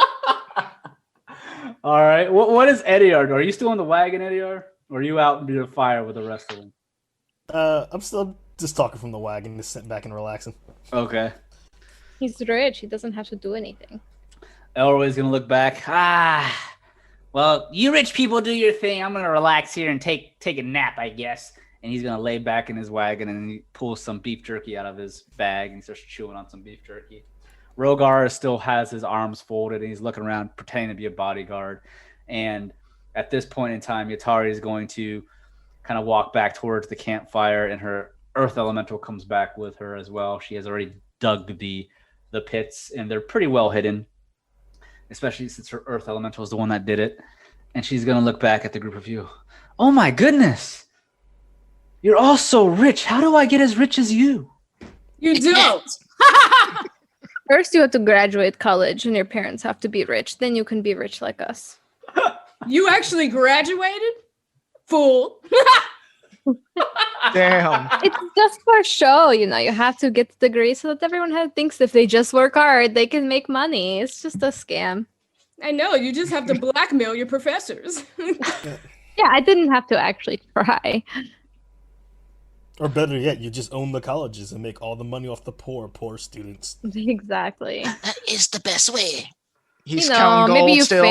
All right. What is Ediar doing? Are you still in the wagon, Ediar? Or are you out near the fire with the rest of them? I'm still just talking from the wagon, just sitting back and relaxing. Okay. He's rich. He doesn't have to do anything. Elroy's going to look back. Well, you rich people do your thing. I'm going to relax here and take a nap, I guess. And he's going to lay back in his wagon and he pulls some beef jerky out of his bag and he starts chewing on some beef jerky. Rogar still has his arms folded and he's looking around pretending to be a bodyguard. And at this point in time, Yatari is going to kind of walk back towards the campfire and her earth elemental comes back with her as well. She has already dug the pits and they're pretty well hidden, especially since her earth elemental is the one that did it. And she's going to look back at the group of you. Oh my goodness. You're all so rich. How do I get as rich as you? You don't. First, you have to graduate college, and your parents have to be rich. Then you can be rich like us. You actually graduated? Fool. Damn. It's just for show, you know. You have to get the degree so that everyone thinks if they just work hard, they can make money. It's just a scam. I know, you just have to blackmail your professors. Yeah, I didn't have to actually try. Or better yet, you just own the colleges and make all the money off the poor students. Exactly. That is the best way. He's You know, counting gold maybe you still.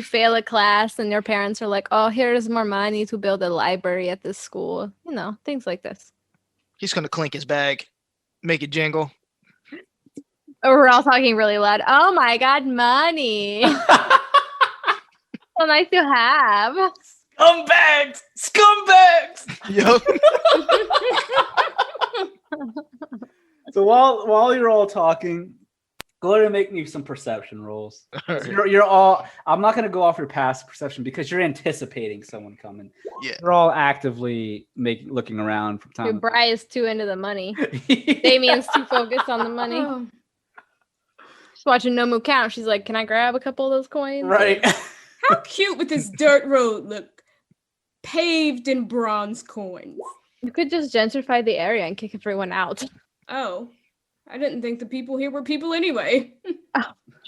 fail a class, and your parents are like, "Oh, here's more money to build a library at this school." You know, things like this. He's gonna clink his bag, make it jingle. Or we're all talking really loud. Oh my god, money! So nice to have. Scumbags! Scumbags! Yup. So while you're all talking, go ahead and make me some perception rolls. You're all. I'm not gonna go off your past perception because you're anticipating someone coming. Yeah. You're all actively looking around from time. Your to Bri is too into the money. time. Damien's too focused on the money. Oh, She's watching Nomu count. She's like, "Can I grab a couple of those coins?" Right. how cute would this dirt road look? Paved in bronze coins. You could just gentrify the area and kick everyone out. Oh, I didn't think the people here were people anyway.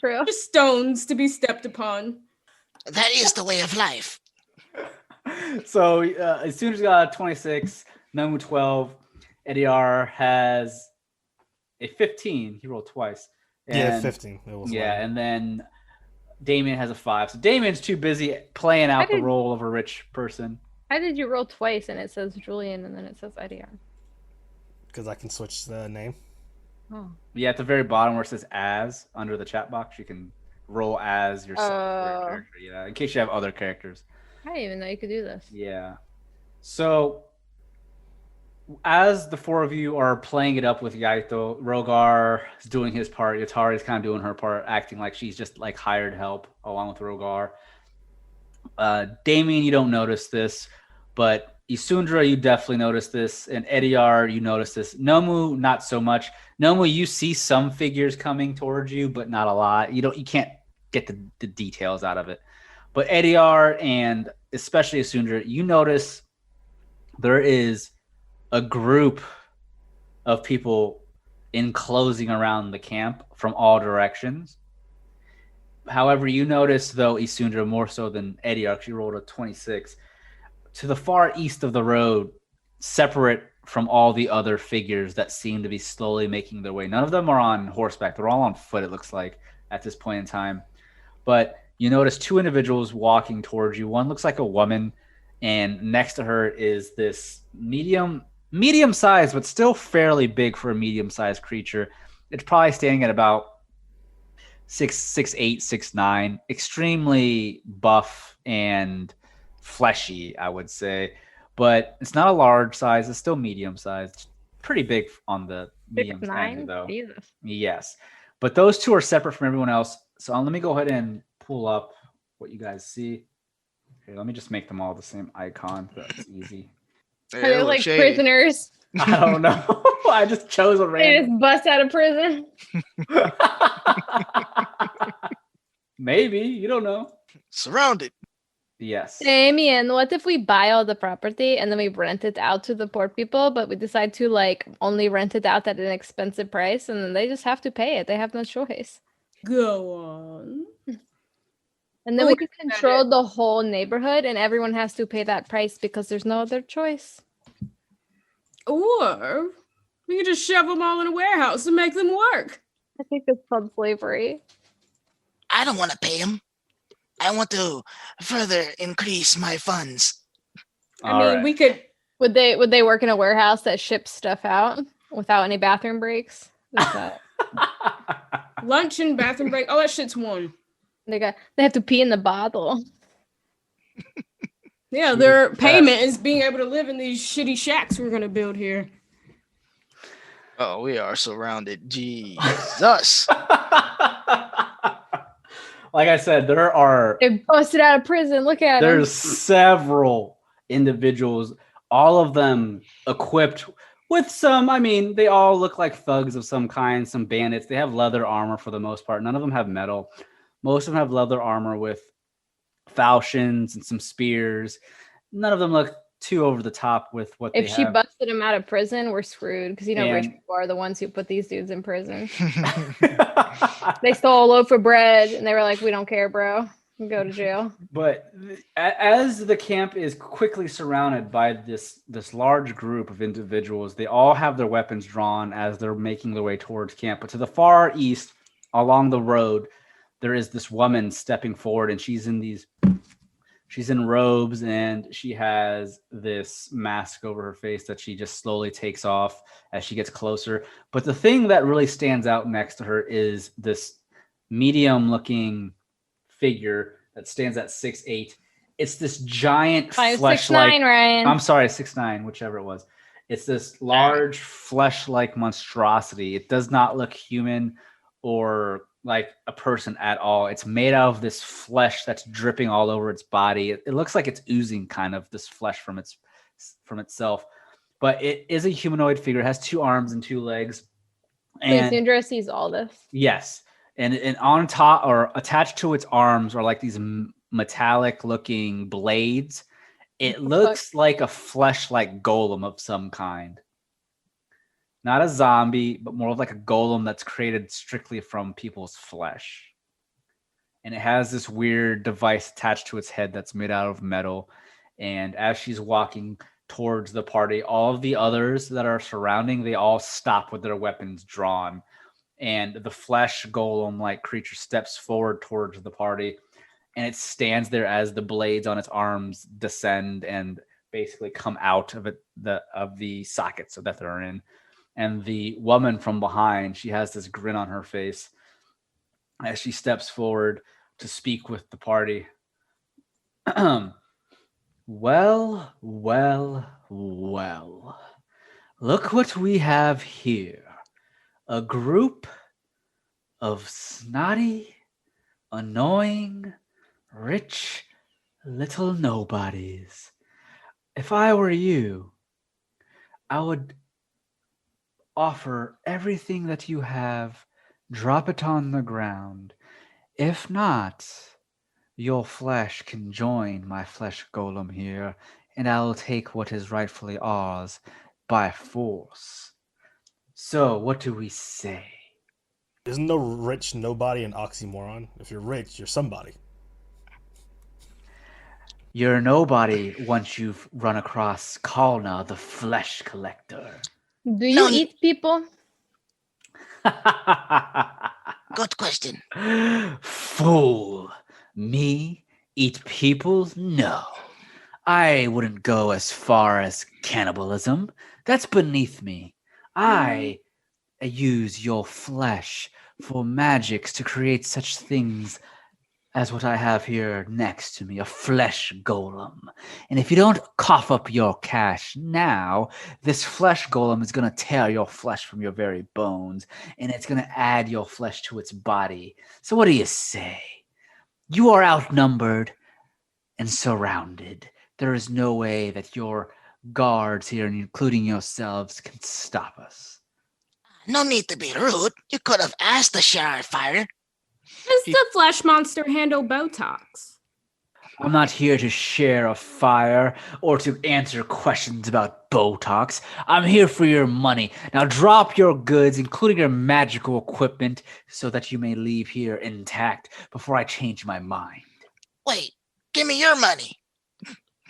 True. Just stones to be stepped upon. That is the way of life. So as soon as you got 26, Nomu 12, Eddie R has a 15. He rolled twice. Yeah, And- 15. It was Yeah, low. and then Damien has a 5. So Damien's too busy playing out the role of a rich person. How did you roll twice and it says Julian and then it says IDR? Because I can switch the name. Oh. Yeah, at the very bottom where it says as under the chat box, you can roll as yourself for your Oh. character. Yeah, in case you have other characters. I didn't even know you could do this. Yeah. So as the four of you are playing it up with Yaito, Rogar is doing his part, Yatari is kind of doing her part, acting like she's just like hired help along with Rogar. Damien, you don't notice this, but Isundra, you definitely notice this, and Ediar, you notice this. Nomu, not so much. Nomu, you see some figures coming towards you, but not a lot. You can't get the details out of it. But Ediar and especially Isundra, you notice there is a group of people enclosing around the camp from all directions. However, you notice, though, Isundra, more so than Eddie, actually rolled a 26, to the far east of the road, separate from all the other figures that seem to be slowly making their way. None of them are on horseback. They're all on foot, it looks like, at this point in time. But you notice two individuals walking towards you. One looks like a woman, and next to her is this medium-sized, but still fairly big for a medium-sized creature. It's probably standing at about 6'8", 6'9", extremely buff and fleshy, I would say. But it's not a large size. It's still medium-sized. Pretty big on the medium side, 6'9"? though. Jesus. Yes. But those two are separate from everyone else. So let me go ahead and pull up what you guys see. Here, let me just make them all the same icon. That's easy. Are they like prisoners? I don't know. I just chose a They random. just bust out of prison. Maybe. You don't know. Surrounded. Yes. Damien, what if we buy all the property and then we rent it out to the poor people, but we decide to like only rent it out at an expensive price and then they just have to pay it. They have no choice. Go on. And then we can control the whole neighborhood and everyone has to pay that price because there's no other choice. Or we can just shove them all in a warehouse and make them work. I think it's called slavery. I don't want to pay him. I want to further increase my funds. I mean, right. we could. Would they work in a warehouse that ships stuff out without any bathroom breaks? Is that- Lunch and bathroom break. All that shit's one. they have to pee in the bottle. Yeah, their payment is being able to live in these shitty shacks we're gonna build here. Oh, we are surrounded. Jesus. Like I said, there are They busted out of prison. Look at them. there's several individuals, all of them equipped With some, I mean, they all look like thugs of some kind, some bandits. They have leather armor for the most part. None of them have metal. Most of them have leather armor with falchions and some spears. None of them look too over the top with what If they she have. busted him out of prison, we're screwed because rich And- people are the ones who put these dudes in prison. They stole a loaf of bread and they were like, "We don't care, bro. Go to jail." But as the camp is quickly surrounded by this large group of individuals, they all have their weapons drawn as they're making their way towards camp. But to the far east, along the road, there is this woman stepping forward, and she's in robes, and she has this mask over her face that she just slowly takes off as she gets closer. But the thing that really stands out next to her is this medium-looking figure that stands at 6'8". It's this giant 5'6'9", Ryan. I'm sorry, 6'9", whichever it was. It's this large flesh-like monstrosity. It does not look human or like a person at all. It's made out of this flesh that's dripping all over its body. It looks like it's oozing kind of this flesh from itself. But it is a humanoid figure. It has 2 arms and 2 legs. Please, Nindra sees all this. Yes. And on top or attached to its arms are like these metallic looking blades. It looks like a flesh-like golem of some kind. Not a zombie, but more of like a golem that's created strictly from people's flesh. And it has this weird device attached to its head that's made out of metal. And as she's walking towards the party, all of the others that are surrounding, they all stop with their weapons drawn. And the flesh golem-like creature steps forward towards the party. And it stands there as the blades on its arms descend and basically come out of the sockets that they're in. And the woman from behind, she has this grin on her face as she steps forward to speak with the party. Well. Look what we have here. A group of snotty, annoying, rich little nobodies. If I were you, I would offer everything that you have, drop it on the ground. If not, your flesh can join my flesh golem here, and I'll take what is rightfully ours by force. So, what do we say? Isn't no rich nobody an oxymoron? If you're rich, you're somebody. You're nobody once you've run across Kalna, the flesh collector. Do you No, eat people? Good question. Fool. Me? Eat people? No. I wouldn't go as far as cannibalism. That's beneath me. I use your flesh for magics to create such things as what I have here next to me, a flesh golem. And if you don't cough up your cash now, this flesh golem is going to tear your flesh from your very bones, and it's going to add your flesh to its body. So what do you say? You are outnumbered and surrounded. There is no way that your guards here, including yourselves, can stop us. No need to be rude. You could have asked the sheriff fire. Does the flesh monster handle Botox? I'm not here to share a fire or to answer questions about Botox. I'm here for your money. Now drop your goods, including your magical equipment, so that you may leave here intact before I change my mind. Wait, give me your money.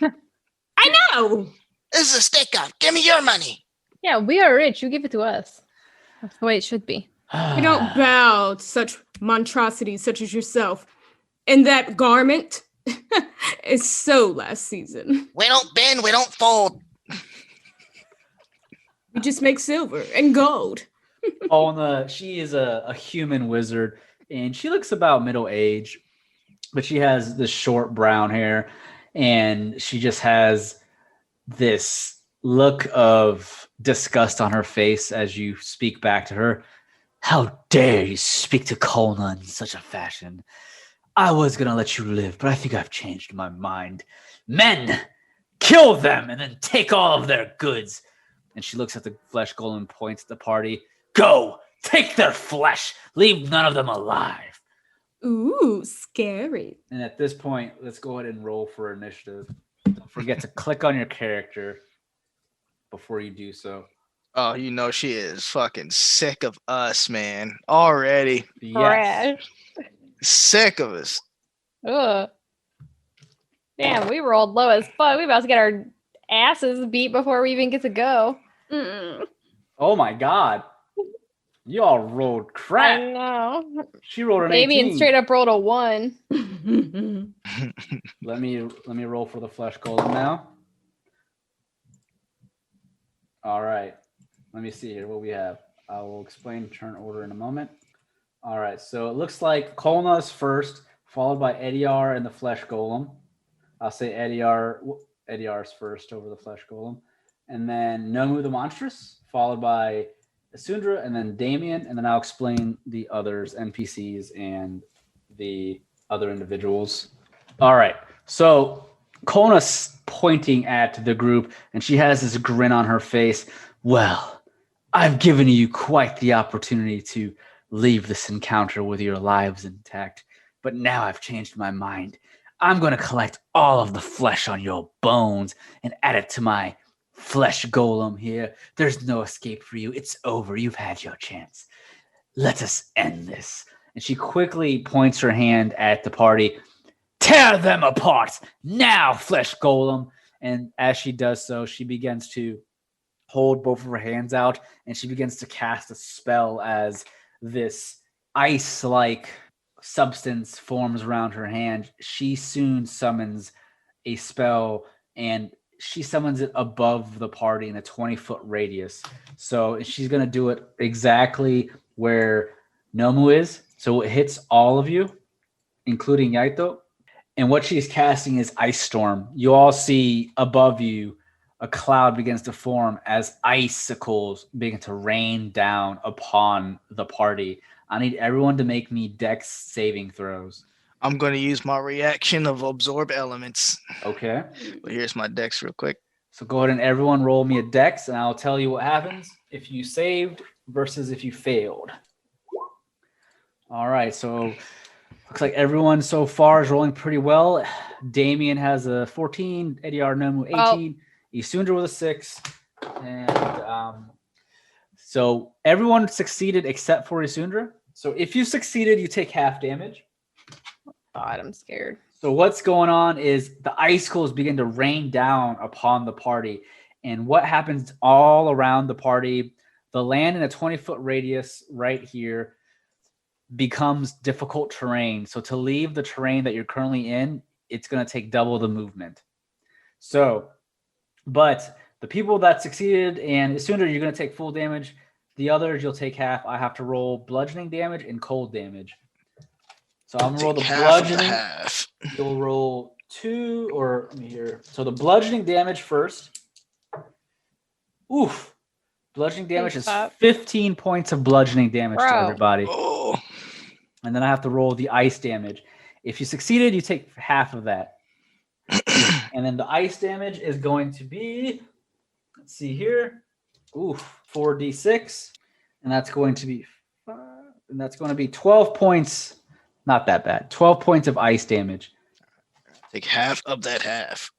I know! This is a stick up. Give me your money. Yeah, we are rich. You give it to us. That's the way it should be. We don't bow to such monstrosities such as yourself. And that garment is so last season. We don't bend, we don't fold. We just make silver and gold. She is a human wizard, and she looks about middle age, but she has this short brown hair, and she just has this look of disgust on her face as you speak back to her. How dare you speak to Kalna in such a fashion? I was going to let you live, but I think I've changed my mind. Men, kill them and then take all of their goods. And she looks at the flesh golem and points at the party. Go! Take their flesh! Leave none of them alive! Ooh, scary. And at this point, let's go ahead and roll for initiative. Don't forget to click on your character before you do so. Oh, you know she is fucking sick of us, man. Already Yes. Trash. sick of us. Ugh. Damn, we rolled low as fuck. We about to get our asses beat before we even get to go. Mm. Oh my god. Y'all rolled I crap. know. She rolled an Damien 18. straight up rolled a 1. Let me roll for the flesh golem now. All right. Let me see here what we have. I will explain turn order in a moment. All right. So it looks like Kolna is first, followed by Ediar and the flesh golem. I'll say Ediar's first over the flesh golem. And then Nomu the monstrous, followed by Isundra, and then Damien, and then I'll explain the others, NPCs, and the other individuals. All right. So Kolna's pointing at the group, and she has this grin on her face. Well, I've given you quite the opportunity to leave this encounter with your lives intact, but now I've changed my mind. I'm going to collect all of the flesh on your bones and add it to my flesh golem here. There's no escape for you. It's over. You've had your chance. Let us end this. And she quickly points her hand at the party. Tear them apart now, flesh golem. And as she does so, she begins to hold both of her hands out and she begins to cast a spell as this ice-like substance forms around her hand. She soon summons a spell, and she summons it above the party in a 20-foot radius. So she's going to do it exactly where Nomu is. So it hits all of you, including Yaito. And what she's casting is Ice Storm. You all see above you a cloud begins to form as icicles begin to rain down upon the party. I need everyone to make me dex saving throws. I'm going to use my reaction of absorb elements. Okay. But here's my dex real quick. So go ahead and everyone roll me a dex, and I'll tell you what happens if you saved versus if you failed. All right. So looks like everyone so far is rolling pretty well. Damien has a 14, Ediar Nomu 18, Isundra with a 6, and so everyone succeeded except for Isundra. So if you succeeded, you take half damage. God, I'm scared. So what's going on is the icicles begin to rain down upon the party. And what happens all around the party, the land in a 20-foot radius right here becomes difficult terrain. So to leave the terrain that you're currently in, it's going to take double the movement. So, but the people that succeeded, and as soon as you're going to take full damage, the others you'll take half. I have to roll bludgeoning damage and cold damage. So I'm gonna roll the bludgeoning. Half. You'll roll 2, or let me hear. So the bludgeoning damage first. Oof. Bludgeoning damage is 15 points of bludgeoning damage to everybody. Oh. And then I have to roll the ice damage. If you succeeded, you take half of that. And then the ice damage is going to be, let's see here. Oof, 4d6. And that's going to be 5. And that's going to be 12 points. Not that bad. 12 points of ice damage. Take half of that half.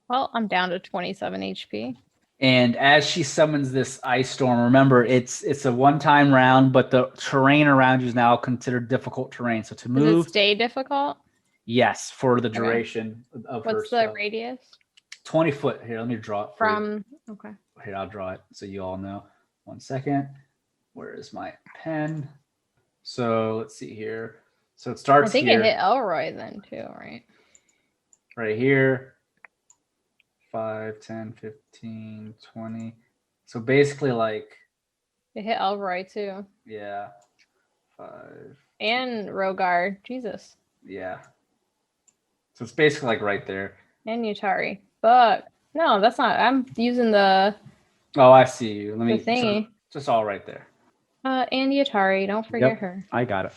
Well, I'm down to 27 HP. And as she summons this ice storm, remember it's a one-time round, but the terrain around you is now considered difficult terrain. So to Does move, it stay difficult? yes, for the duration of her What's the spell. radius? 20 foot. Here, let me draw it for you. Okay. Here, I'll draw it so you all know. 1 second. Where is my pen? So let's see here. So it starts I think here. it hit Elroy then too, right? Right here. 5, 10, 15, 20. So basically like, It hit Elroy too. yeah. 5. And Rogar. Jesus. Yeah. So it's basically like right there. And Yutari. Fuck. No, that's not. I'm using the Oh, I see you. Let me The thingy. so just all right there. and Yutari. Don't forget Yep. her. I got it.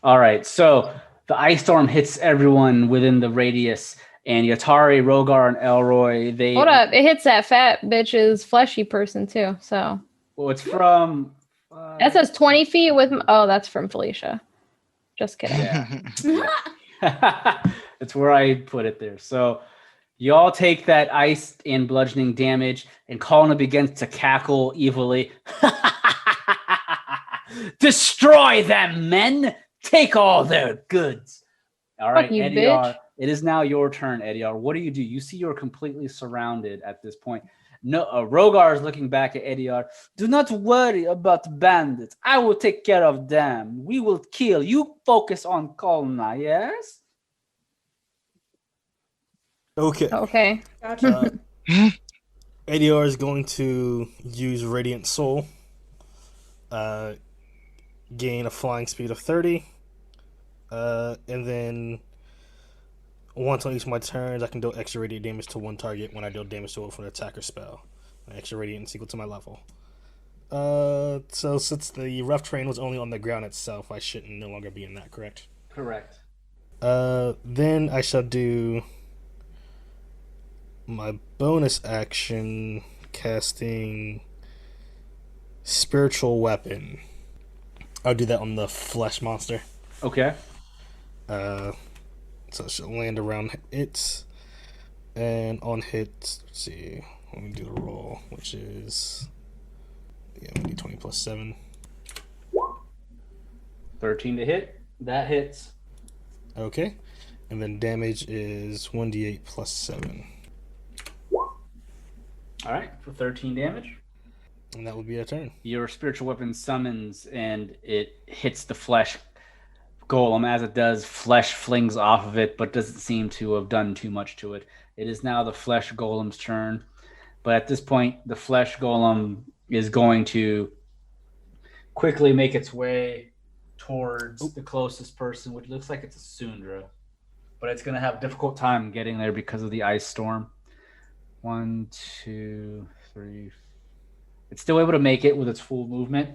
All right. So the ice storm hits everyone within the radius, And Yatari, Rogar, and Elroy, they Hold up, it hits that fat bitch's fleshy person too. So Well, it's from that says 20 feet with. Oh, that's from Felicia. Just kidding. Yeah. It's where I put it there. So y'all take that ice and bludgeoning damage, and Kalna begins to cackle evilly. Destroy them, men! Take all their goods. All right, you, Ediar. bitch. It is now your turn, Ediar. What do? You see you're completely surrounded at this point. No, Rogar is looking back at Ediar. Do not worry about bandits. I will take care of them. We will kill. You focus on Kalna, yes? Okay. Okay. Gotcha. ADR is going to use Radiant Soul. Gain a flying speed of 30. And then once on each of my turns, I can deal extra radiant damage to one target when I deal damage to it from an attacker spell. An extra radiant is equal to my level. So since the rough terrain was only on the ground itself, I shouldn't no longer be in that, correct? Correct. Then I shall do my bonus action casting Spiritual Weapon. I'll do that on the flesh monster. Okay. So it should land around it. And on hit, let's see, let me do the roll, which is 20 plus 7. 13 to hit. That hits. Okay. And then damage is 1d8 plus 7. All right, for 13 damage. And that would be a turn. Your spiritual weapon summons and it hits the flesh golem. As it does, flesh flings off of it, but doesn't seem to have done too much to it. It is now the flesh golem's turn. But at this point, the flesh golem is going to quickly make its way towards the closest person, which looks like it's a Sundra. But it's going to have a difficult time getting there because of the ice storm. 1, 2, 3. It's still able to make it with its full movement,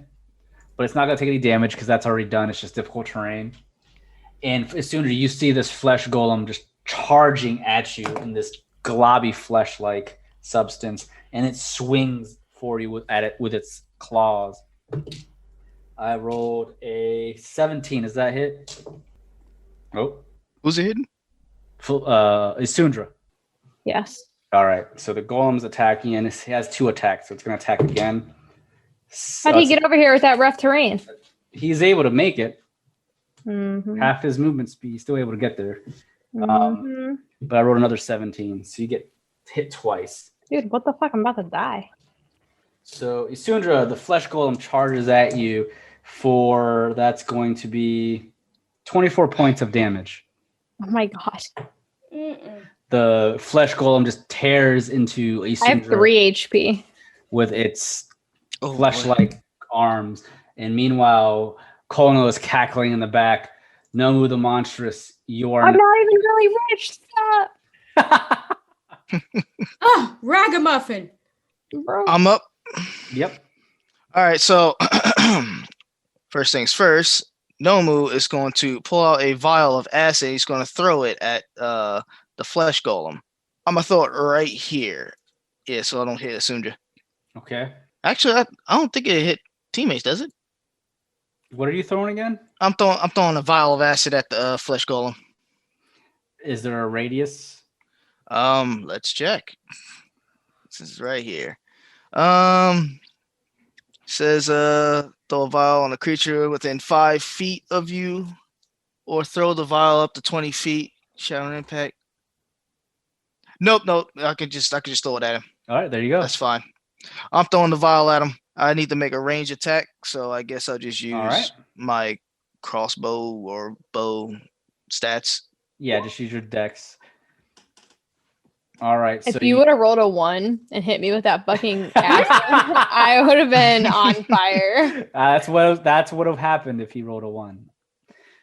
but it's not going to take any damage because that's already done. It's just difficult terrain. And as soon as you see this flesh golem just charging at you in this globby flesh-like substance, and it swings for you at it with its claws. I rolled a 17. Is that hit? Oh, Who's it hitting? Isundra. Yes. All right, so the golem's attacking, and it has 2 attacks, so it's going to attack again. How'd he get over here with that rough terrain? He's able to make it. Mm-hmm. Half his movement speed, he's still able to get there. Mm-hmm. But I rolled another 17, so you get hit twice. Dude, what the fuck? I'm about to die. So Isundra, the flesh golem charges at you for, that's going to be 24 points of damage. Oh my god. The flesh golem just tears into Isundra I have 3 HP. with its Oh, flesh-like arms. And meanwhile, Kolno is cackling in the back. Nomu the monstrous, you are I'm not even really rich. Stop. Oh, ragamuffin. Bro. I'm up. Yep. All right, so first things first, Nomu is going to pull out a vial of acid. He's going to throw it at the flesh golem. I'm going to throw it right here. Yeah, so I don't hit Asundra. Okay. Actually, I don't think it hit teammates, does it? What are you throwing again? I'm throwing a vial of acid at the flesh golem. Is there a radius? Let's check. This is right here. Says throw a vial on a creature within 5 feet of you, or throw the vial up to 20 feet. Shadow impact. Nope. I could just throw it at him. All right, there you go. That's fine. I'm throwing the vial at him. I need to make a range attack, so I guess I'll just use All right. my crossbow or bow stats. Yeah, just use your dex. All right. If so you would have rolled a 1 and hit me with that fucking acid, I would have been on fire. That's what would have happened if he rolled a 1.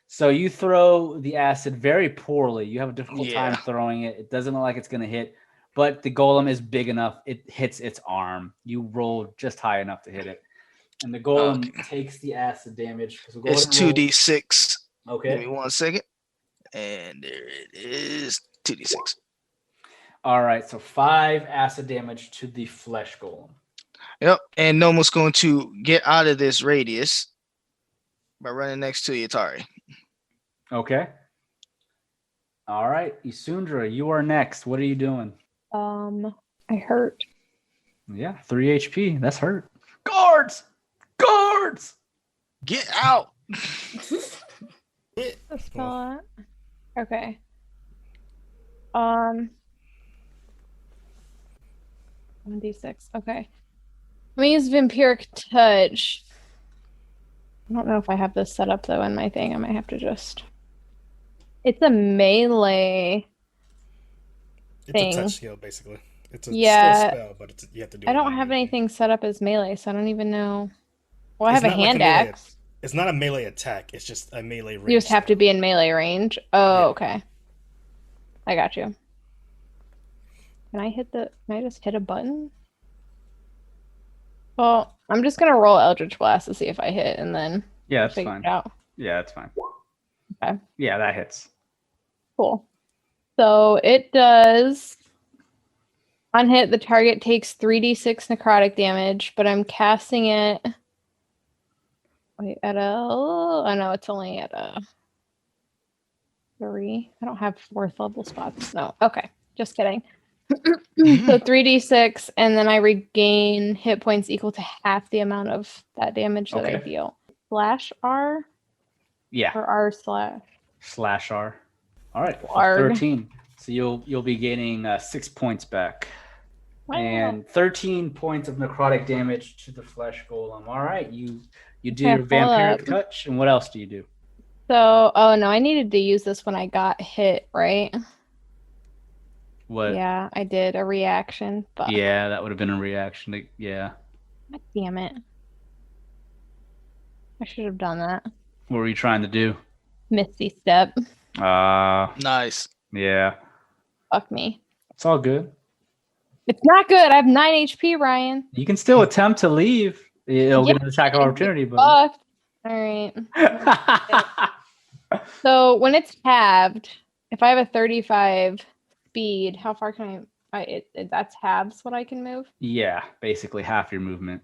So you throw the acid very poorly. You have a difficult time throwing it. It doesn't look like it's going to hit, but the golem is big enough. It hits its arm. You rolled just high enough to hit it. And the golem takes the acid damage. So It's 2d6. Okay. Give me 1 second. And there it is. 2d6. All right, so 5 acid damage to the flesh golem. Yep. And Nomu's going to get out of this radius by running next to Yatari. Okay. All right, Isundra, you are next. What are you doing? I hurt. Yeah, 3 HP. That's hurt. Guards! Guards! Get out. The spell. Okay. 1d6. Okay. Let me use Vampiric Touch. I don't know if I have this set up though in my thing. I might have to just. It's a melee. It's Thing. a touch skill, basically. It's a Yeah. still spell, but you have to do I it don't have manually. anything set up as melee, so I don't even know. Well, I It's have a not like a hand melee axe. It's not a melee attack. It's just a melee range. You just have to spell. be in melee range. Oh, Yeah. okay. I got you. Can I just hit a button? Well, I'm just gonna roll Eldritch Blast to see if I hit and then Yeah, that's figure fine. it out. Yeah, that's fine. Okay. Yeah, that hits. Cool. So it does. On hit, the target takes 3d6 necrotic damage, but I'm casting it. Wait, at a. Oh no, it's only at a 3. I don't have 4th level spots. No. Okay. Just kidding. So 3d6, and then I regain hit points equal to half the amount of that damage that I Okay. deal. Slash R Yeah, or R slash? slash R. All right, Blarg. 13. So you'll be gaining 6 points back. Wow. And 13 points of necrotic damage to the flesh golem. All right, you do Okay, your hold vampiric up. touch, and what else do you do? So, oh no, I needed to use this when I got hit, right? What? Yeah, I did a reaction, but Yeah, that would have been a reaction. Yeah. God damn it. I should have done that. What were you trying to do? Misty Step. Nice. Yeah. Fuck me. It's all good. It's not good. I have 9 HP, Ryan. You can still attempt to leave. It'll get an attack of and opportunity, but Fucked. All right. So when it's halved, if I have a 35 speed, how far can that's halves what I can move? yeah, basically half your movement.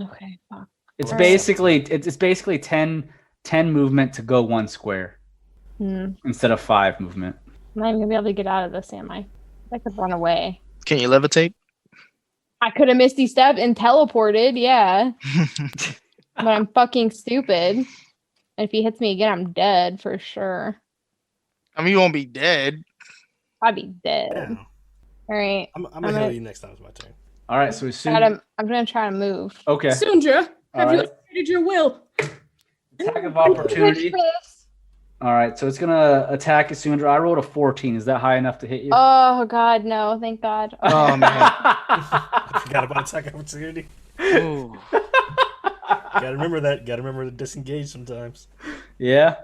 Okay, fuck. It's All right. basically 10 movement to go 1 square instead of 5 movement. I'm not even gonna be able to get out of this, am I? I could run away. Can you levitate? I could have Misty Stepped and teleported, yeah. But I'm fucking stupid. And if he hits me again, I'm dead for sure. I mean, you won't be dead. I'd be dead. Yeah. All right. I'm I'm gonna heal gonna- you next time it's my turn. All right, so as soon I'm gonna try to move. okay, Sundra, have you Alright. exerted your will? attack of opportunity. All right, so it's gonna attack as soon as I rolled a 14. Is that high enough to hit you? Oh god, no, thank God. Oh man. Forgot about attack opportunity. Ooh. Gotta remember that. Gotta remember to disengage sometimes. Yeah.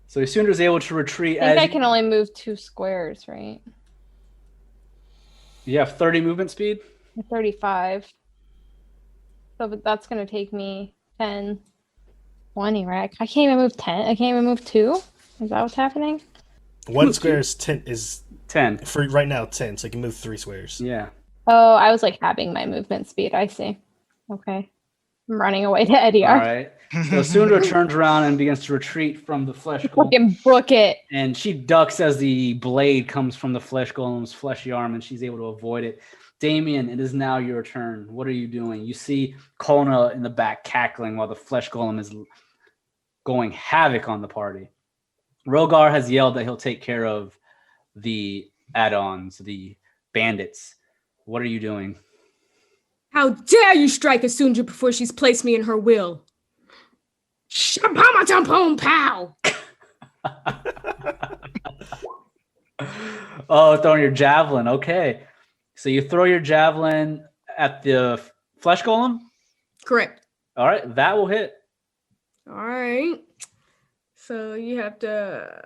So Isundra's able to retreat I think as I can only move 2 squares, right? you have 30 movement speed. 35. So but that's gonna take me 10, 20, right? I can't even move 10. I can't even move 2. Is that what's happening? One square is 10 is 10. for right now 10, so you can move 3 squares. Yeah. Oh, I was like having my movement speed. I see. Okay. I'm running away to Eddie. All right. So Sundra turns around and begins to retreat from the flesh golem, Fucking book it. and she ducks as the blade comes from the flesh golem's fleshy arm, and she's able to avoid it. Damien, it is now your turn. What are you doing? You see Kona in the back cackling while the flesh golem is going havoc on the party. Rogar has yelled that he'll take care of the add-ons, the bandits. What are you doing? How dare you strike Asunja before she's placed me in her will? Shampama tampon pow! Oh, throwing your javelin. Okay. So you throw your javelin at the flesh golem. Correct. All right. That will hit. All right. So you have to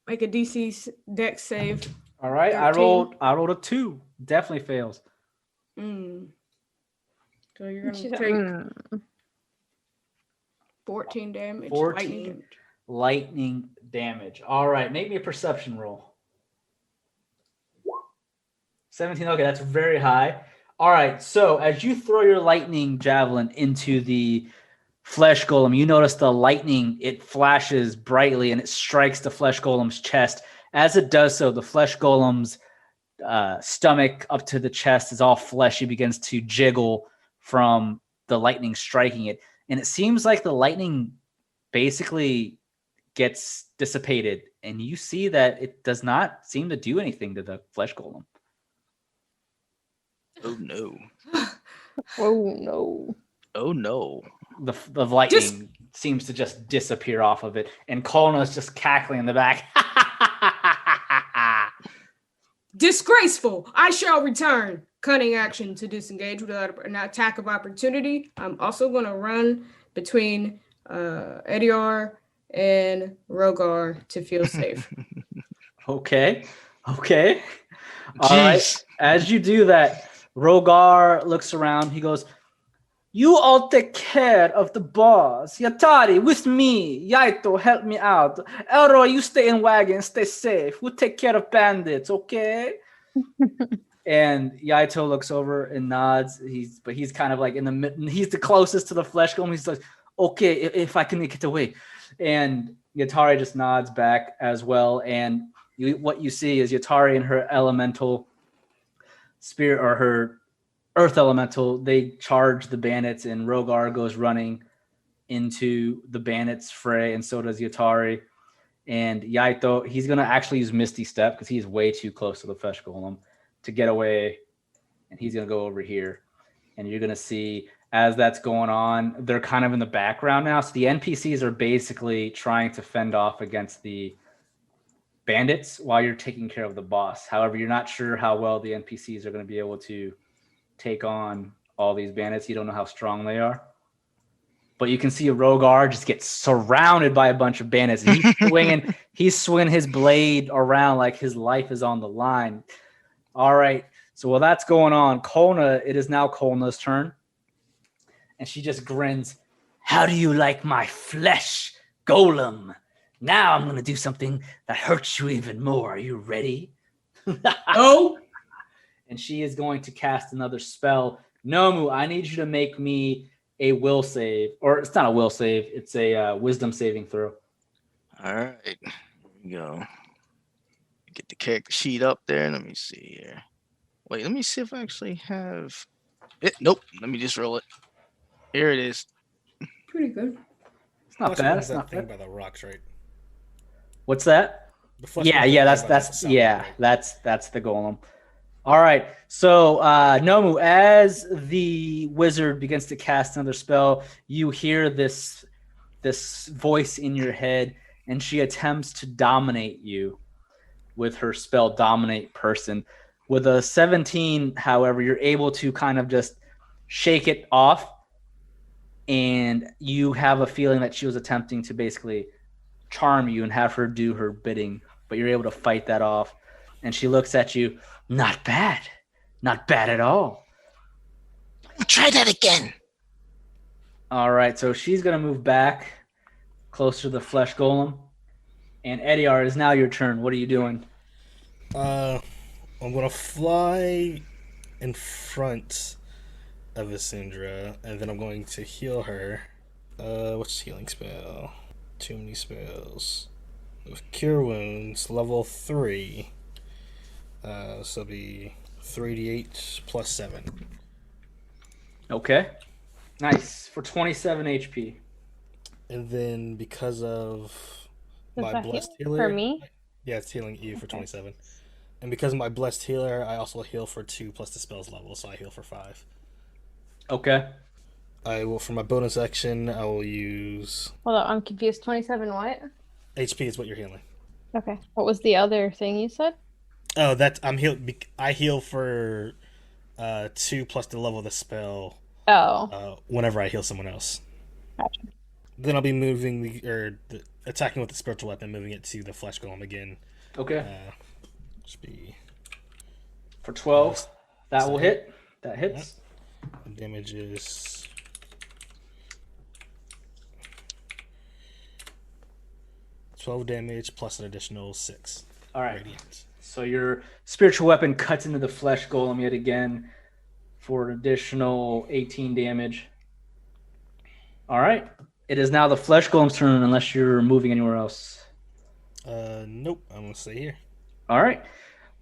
make a DC dex save. All right. 13. I rolled a 2. Definitely fails. Mm. So you're She's gonna like, take 14 damage. 14 lightning damage. lightning damage. All right. Make me a perception roll. 17. Okay, that's very high. All right. So as you throw your lightning javelin into the flesh golem, you notice the lightning, it flashes brightly and it strikes the flesh golem's chest. As it does so, the flesh golem's stomach up to the chest is all fleshy, begins to jiggle from the lightning striking it. And it seems like the lightning basically gets dissipated, and you see that it does not seem to do anything to the flesh golem. Oh no. Oh no. Oh no. The lightning seems to just disappear off of it, and Kolna's just cackling in the back. Disgraceful! I shall return. Cunning action to disengage without an attack of opportunity. I'm also going to run between Ediar and Rogar to feel safe. Okay. All right. Jeez. As you do that, Rogar looks around. He goes, "You all take care of the boss. Yatari, with me. Yaito, help me out. Elroy, you stay in wagon. Stay safe. We'll take care of bandits, okay?" And Yaito looks over and nods. He's kind of like in the mid. He's the closest to the flesh golem. He's like, "Okay, if I can make it away." And Yatari just nods back as well. And what you see is Yatari and her elemental spirit, or her earth elemental, they charge the bandits, and Rogar goes running into the bandits fray, and so does Yatari. And Yaito, he's going to actually use Misty Step because he's way too close to the flesh golem to get away. And he's going to go over here. And you're going to see, as that's going on, they're kind of in the background now. So the NPCs are basically trying to fend off against the bandits while you're taking care of the boss. However, you're not sure how well the NPCs are going to be able to take on all these bandits. You don't know how strong they are. But you can see Rogar just get surrounded by a bunch of bandits. And he's swinging his blade around like his life is on the line. All right. So while that's going on, it is now Kolna's turn. And she just grins. "How do you like my flesh, golem? Now I'm going to do something that hurts you even more. Are you ready?" Oh, And she is going to cast another spell. Nomu, I need you to make me a will save. Or it's not a will save. It's a wisdom saving throw. All right. Here we go. Get the character sheet up there. Let me see here. Wait, let me see if I actually have it. Nope. Let me just roll it. Here it is. pretty good. It's not Flesh bad. golem's It's that not thing bad. by the rocks, right? What's that? The flesh Yeah, golem's yeah, that thing by the that's south, yeah, right? that's the golem. All right. So Nomu, as the wizard begins to cast another spell, you hear this voice in your head, and she attempts to dominate you with her spell Dominate Person. With a 17, however, you're able to kind of just shake it off, and you have a feeling that she was attempting to basically charm you and have her do her bidding, but you're able to fight that off. And she looks at you. "Not bad. Not bad at all." Try that again. All right, so she's going to move back closer to the flesh golem. And Ediar, is now your turn. What are you doing? I'm gonna fly in front of Isindra, and then I'm going to heal her. What's healing spell? Too many spells. With Cure Wounds, level 3. So it'll be 3d8 plus 7. Okay. Nice. For 27 HP. And then because of Does my that blessed heal healer, for me? yeah, it's healing you for Okay. 27. And because of my blessed healer, I also heal for 2 plus the spell's level, so I heal for 5. Okay. I will, for my bonus action, I will use Hold on, I'm confused. 27 what? HP is what you're healing. Okay. What was the other thing you said? Oh, that's I'm heal. I heal for 2 plus the level of the spell Oh, whenever I heal someone else. gotcha. Then I'll be moving attacking with the spiritual weapon, moving it to the flesh golem again. Okay. Should be For 12. That will hit. That hits. the damage is 12 damage plus an additional 6 All right. radiant. So your spiritual weapon cuts into the flesh golem yet again for an additional 18 damage. All right. It is now the flesh golem's turn unless you're moving anywhere else. Nope. I'm gonna stay here. All right.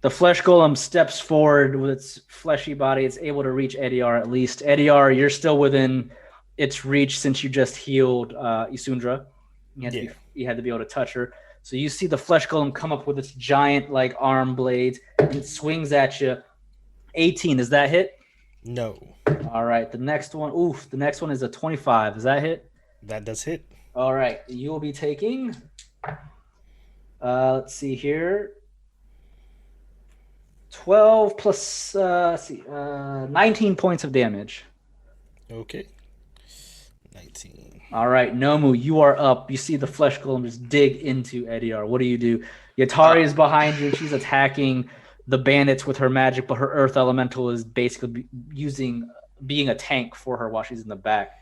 The flesh golem steps forward with its fleshy body. It's able to reach Ediar at least. Ediar, you're still within its reach since you just healed Isundra. You had to be able to touch her. So you see the flesh golem come up with its giant like arm blades and it swings at you. 18, does that hit? No. All right. The next one, the next one is a 25. Does that hit? That does hit. All right. You will be taking, let's see here, 12 plus, 19 points of damage. Okay. 19. All right, Nomu, you are up. You see the flesh golem just dig into Ediar. What do you do? Yatari is behind you. She's attacking the bandits with her magic, but her earth elemental is basically being a tank for her while she's in the back.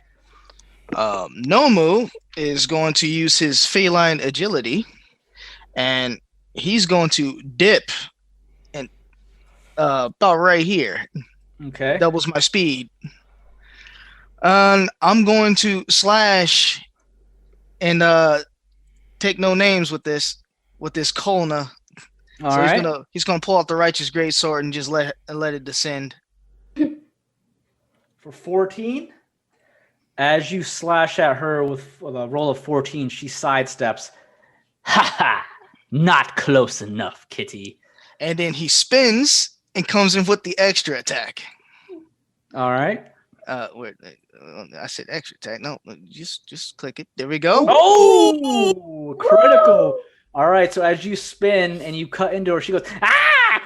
Nomu is going to use his feline agility, and he's going to dip and about right here. Okay. Doubles my speed. I'm going to slash and take no names with this Kona. All So right. he's gonna pull out the righteous greatsword and just let it descend. For 14, as you slash at her with a roll of 14, she sidesteps. Ha ha! Not close enough, kitty. And then he spins and comes in with the extra attack. All right. I said extra attack. No, just click it. There we go. Oh, critical. All right. So as you spin and you cut into her, she goes, ah!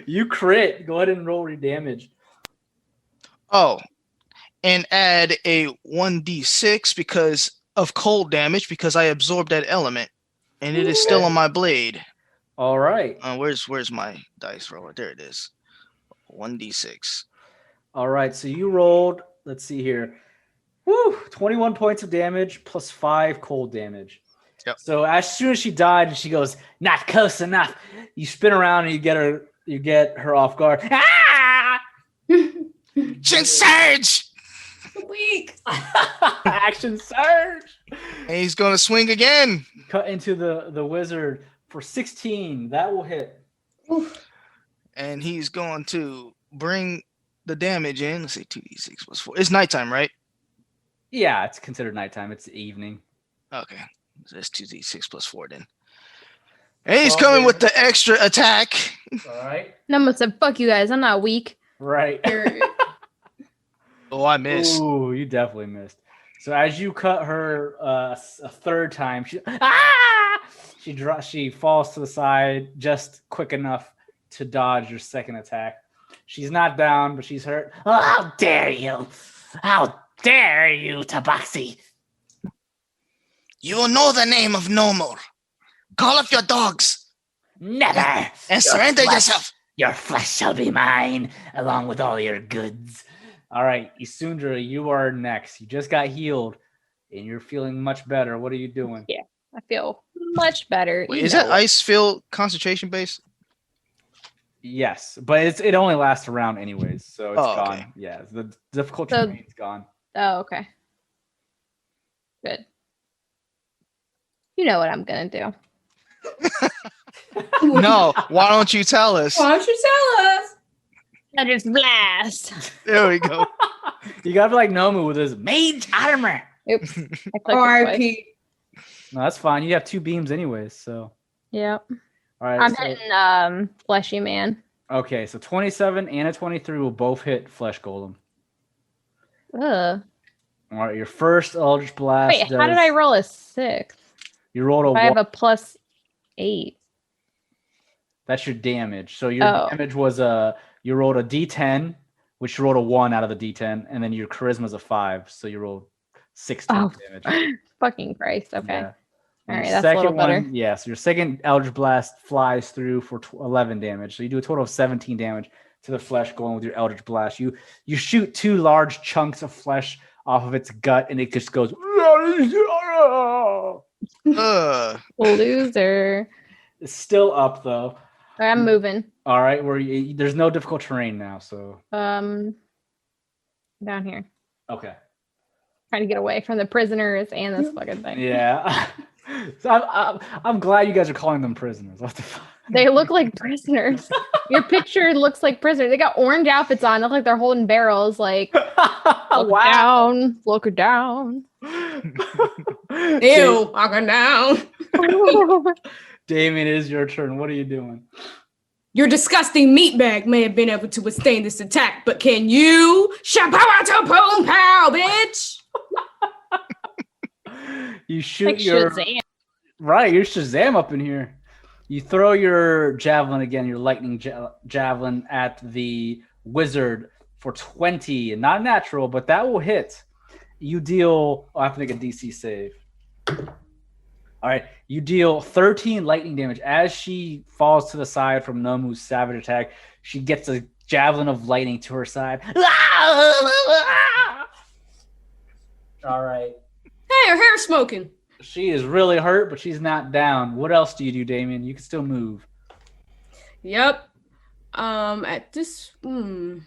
You crit. Go ahead and roll your damage. Oh, and add a 1d6 because of cold damage because I absorbed that element, and it is still on my blade. All right. Where's my dice roller? There it is. 1d6. All right. So you rolled, let's see here. 21 points of damage plus 5 cold damage. Yep. So as soon as she died and she goes, not close enough, you spin around and you get her off guard. Ah! Action surge! Weak. Action surge. And he's gonna swing again. Cut into the wizard for 16. That will hit. And he's going to bring the damage in. Let's see, 2d6 plus 4. It's nighttime, right? Yeah, it's considered nighttime. It's evening. Okay. So that's 2d6 plus 4 then. And he's coming with the extra attack. All right. Number said, "Fuck you guys. I'm not weak." Right. Oh, I missed. Ooh, you definitely missed. So as you cut her a third time, she falls to the side just quick enough to dodge your second attack. She's not down, but she's hurt. Oh, how dare you! How dare you, Tabaxi! You will know the name of Nomor. Call up your dogs. Never! And surrender yourself. Your flesh shall be mine, along with all your goods. All right, Isundra, you are next. You just got healed, and you're feeling much better. What are you doing? Yeah, I feel much better. Wait, You is know that it. ice field concentration base? Yes, but it only lasts around anyways, so it's Oh, gone. okay. Yeah, the difficulty So- rate's gone. Oh, okay. Good. You know what I'm gonna do. No. Why don't you tell us? Why don't you tell us? I just blast. There we go. You gotta be like Nomu with his Mage armor! Oops. I clicked it twice. R.I.P. No, that's fine. You have 2 beams anyways, so Yep. all right. I'm so- hitting fleshy man. Okay, so 27 and a 23 will both hit Flesh Golem. Ugh. All right, your first Eldritch Blast. Wait, how did I roll a 6? You rolled a I have one. a plus 8. That's your damage. So your Oh. damage was you rolled a D10, which you rolled a 1 out of the D10, and then your charisma's a 5, so you rolled 16 Oh. damage. Fucking Christ. Okay. Yeah. All Your right, that's a little second better. one, yeah. So your second Eldritch Blast flies through for 11 damage. So you do a total of 17 damage to the flesh golem with your Eldritch Blast. You shoot 2 large chunks of flesh off of its gut, and it just goes Loser. It's still up though. All right, I'm moving. All right, there's no difficult terrain now, so Down here. okay. Trying to get away from the prisoners and this fucking thing. Yeah. So I'm glad you guys are calling them prisoners. What the fuck? They look like prisoners. Your picture looks like prisoners. They got orange outfits on. Look like they're holding barrels. Like, look down, look down. Ew, walking down. Damien, it is your turn. What are you doing? Your disgusting meatbag may have been able to withstand this attack, but can you? Shapow boom pow, bitch! You shoot Like your Shazam. right. You're Shazam up in here. You throw your javelin again, your lightning javelin at the wizard for 20. Not natural, but that will hit. You deal. I have to make a DC save. All right. You deal 13 lightning damage as she falls to the side from Nomu's savage attack. She gets a javelin of lightning to her side. All right. Hey, her hair's smoking. She is really hurt, but she's not down. What else do you do, Damien? You can still move. Yep. At this, yeah,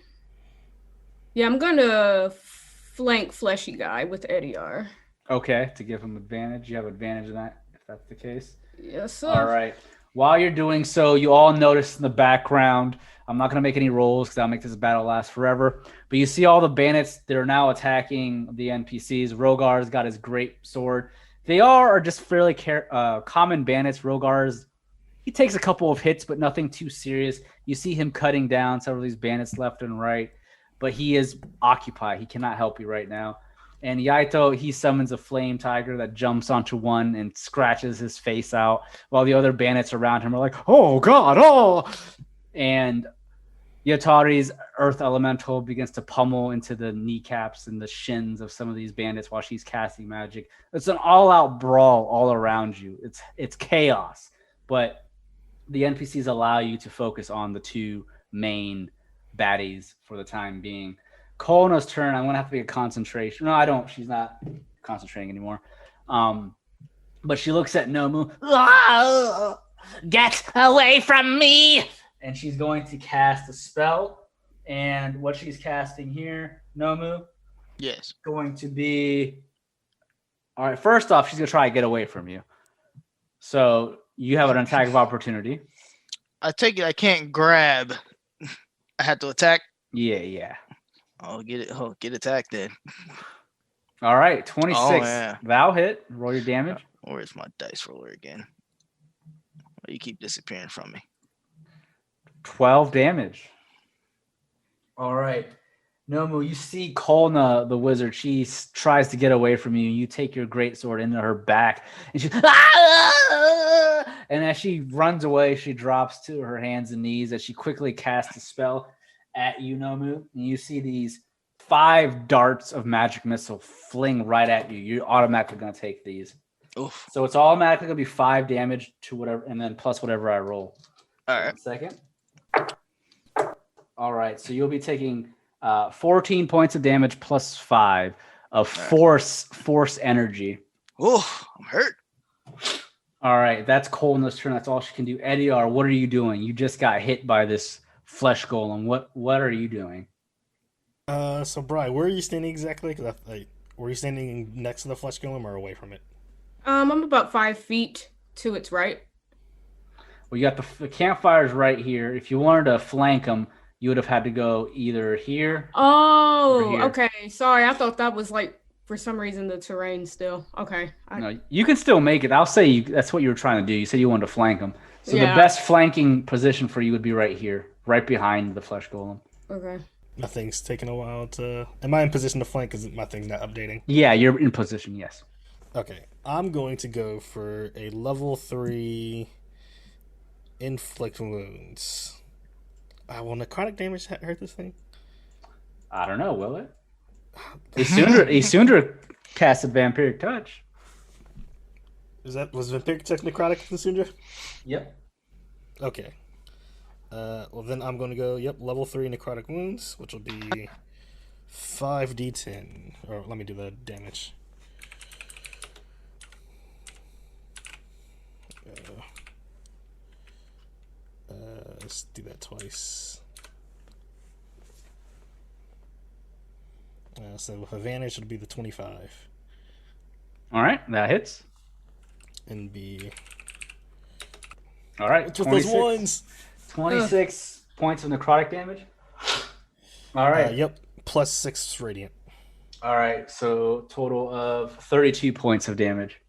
I'm gonna flank Fleshy Guy with Ediar. Okay, to give him advantage. You have advantage in that, if that's the case. Yes, sir. All right. While you're doing so, you all notice in the background, I'm not going to make any rolls because I'll make this battle last forever. But you see all the bandits that are now attacking the NPCs. Rogar's got his great sword. They are just fairly common bandits. Rogar's, he takes a couple of hits, but nothing too serious. You see him cutting down several of these bandits left and right, but he is occupied. He cannot help you right now. And Yaito, he summons a flame tiger that jumps onto one and scratches his face out, while the other bandits around him are like, "Oh God, oh!" And Yatari's earth elemental begins to pummel into the kneecaps and the shins of some of these bandits while she's casting magic. It's an all-out brawl all around you. It's chaos, but the NPCs allow you to focus on the two main baddies for the time being. Kona's turn. I'm gonna have to be a concentration. No, I don't. She's not concentrating anymore. But she looks at Nomu. Get away from me! And she's going to cast a spell. And what she's casting here, Nomu, Yes. going to be. All right. First off, she's gonna try to get away from you. So you have an attack of opportunity. I take it I can't grab. I have to attack. Yeah. Oh, get attacked then. All right, 26. Oh, yeah. Thou hit. Roll your damage. Where's my dice roller again? Why you keep disappearing from me? 12 damage. All right. Nomu, you see Kolna, the wizard. She tries to get away from you. You take your greatsword into her back, and she. And as she runs away, she drops to her hands and knees as she quickly casts a spell at you, Nomu. And you see these 5 darts of magic missile fling right at you. You're automatically going to take these. Oof. So it's automatically going to be 5 damage to whatever, and then plus whatever I roll. All right. 1 second. All right. So you'll be taking 14 points of damage plus 5 of force energy. Oh, I'm hurt. All right. That's Kolna's turn. That's all she can do. Ediar, what are you doing? You just got hit by this flesh golem. What are you doing? So Bri, where are you standing exactly? Because were you standing next to the flesh golem or away from it? I'm about 5 feet to its right. Well, you got the campfires right here. If you wanted to flank them, you would have had to go either here. Oh, here. okay. Sorry, I thought that was like for some reason the terrain still. Okay. No, you can still make it. I'll say that's what you were trying to do. You said you wanted to flank them. So Yeah. the best flanking position for you would be right here, right behind the flesh golem. Okay. My thing's taking a while to. Am I in position to flank? Because my thing's not updating. Yeah, you're in position. Yes. Okay, I'm going to go for a level 3 inflict wounds. Will necrotic damage hurt this thing? I don't know. Will it? Isundra casted vampiric touch. Was vampiric touch necrotic, Isundra? Yep. Okay. Well, then I'm going to go, level 3 necrotic wounds, which will be 5d10. Or let me do the damage. Let's do that twice. So with advantage, it'll be the 25. All right, that hits. And be. All right, What's with those ones? 26 points of necrotic damage. All right. Yep. Plus 6 radiant. All right, so total of 32 points of damage.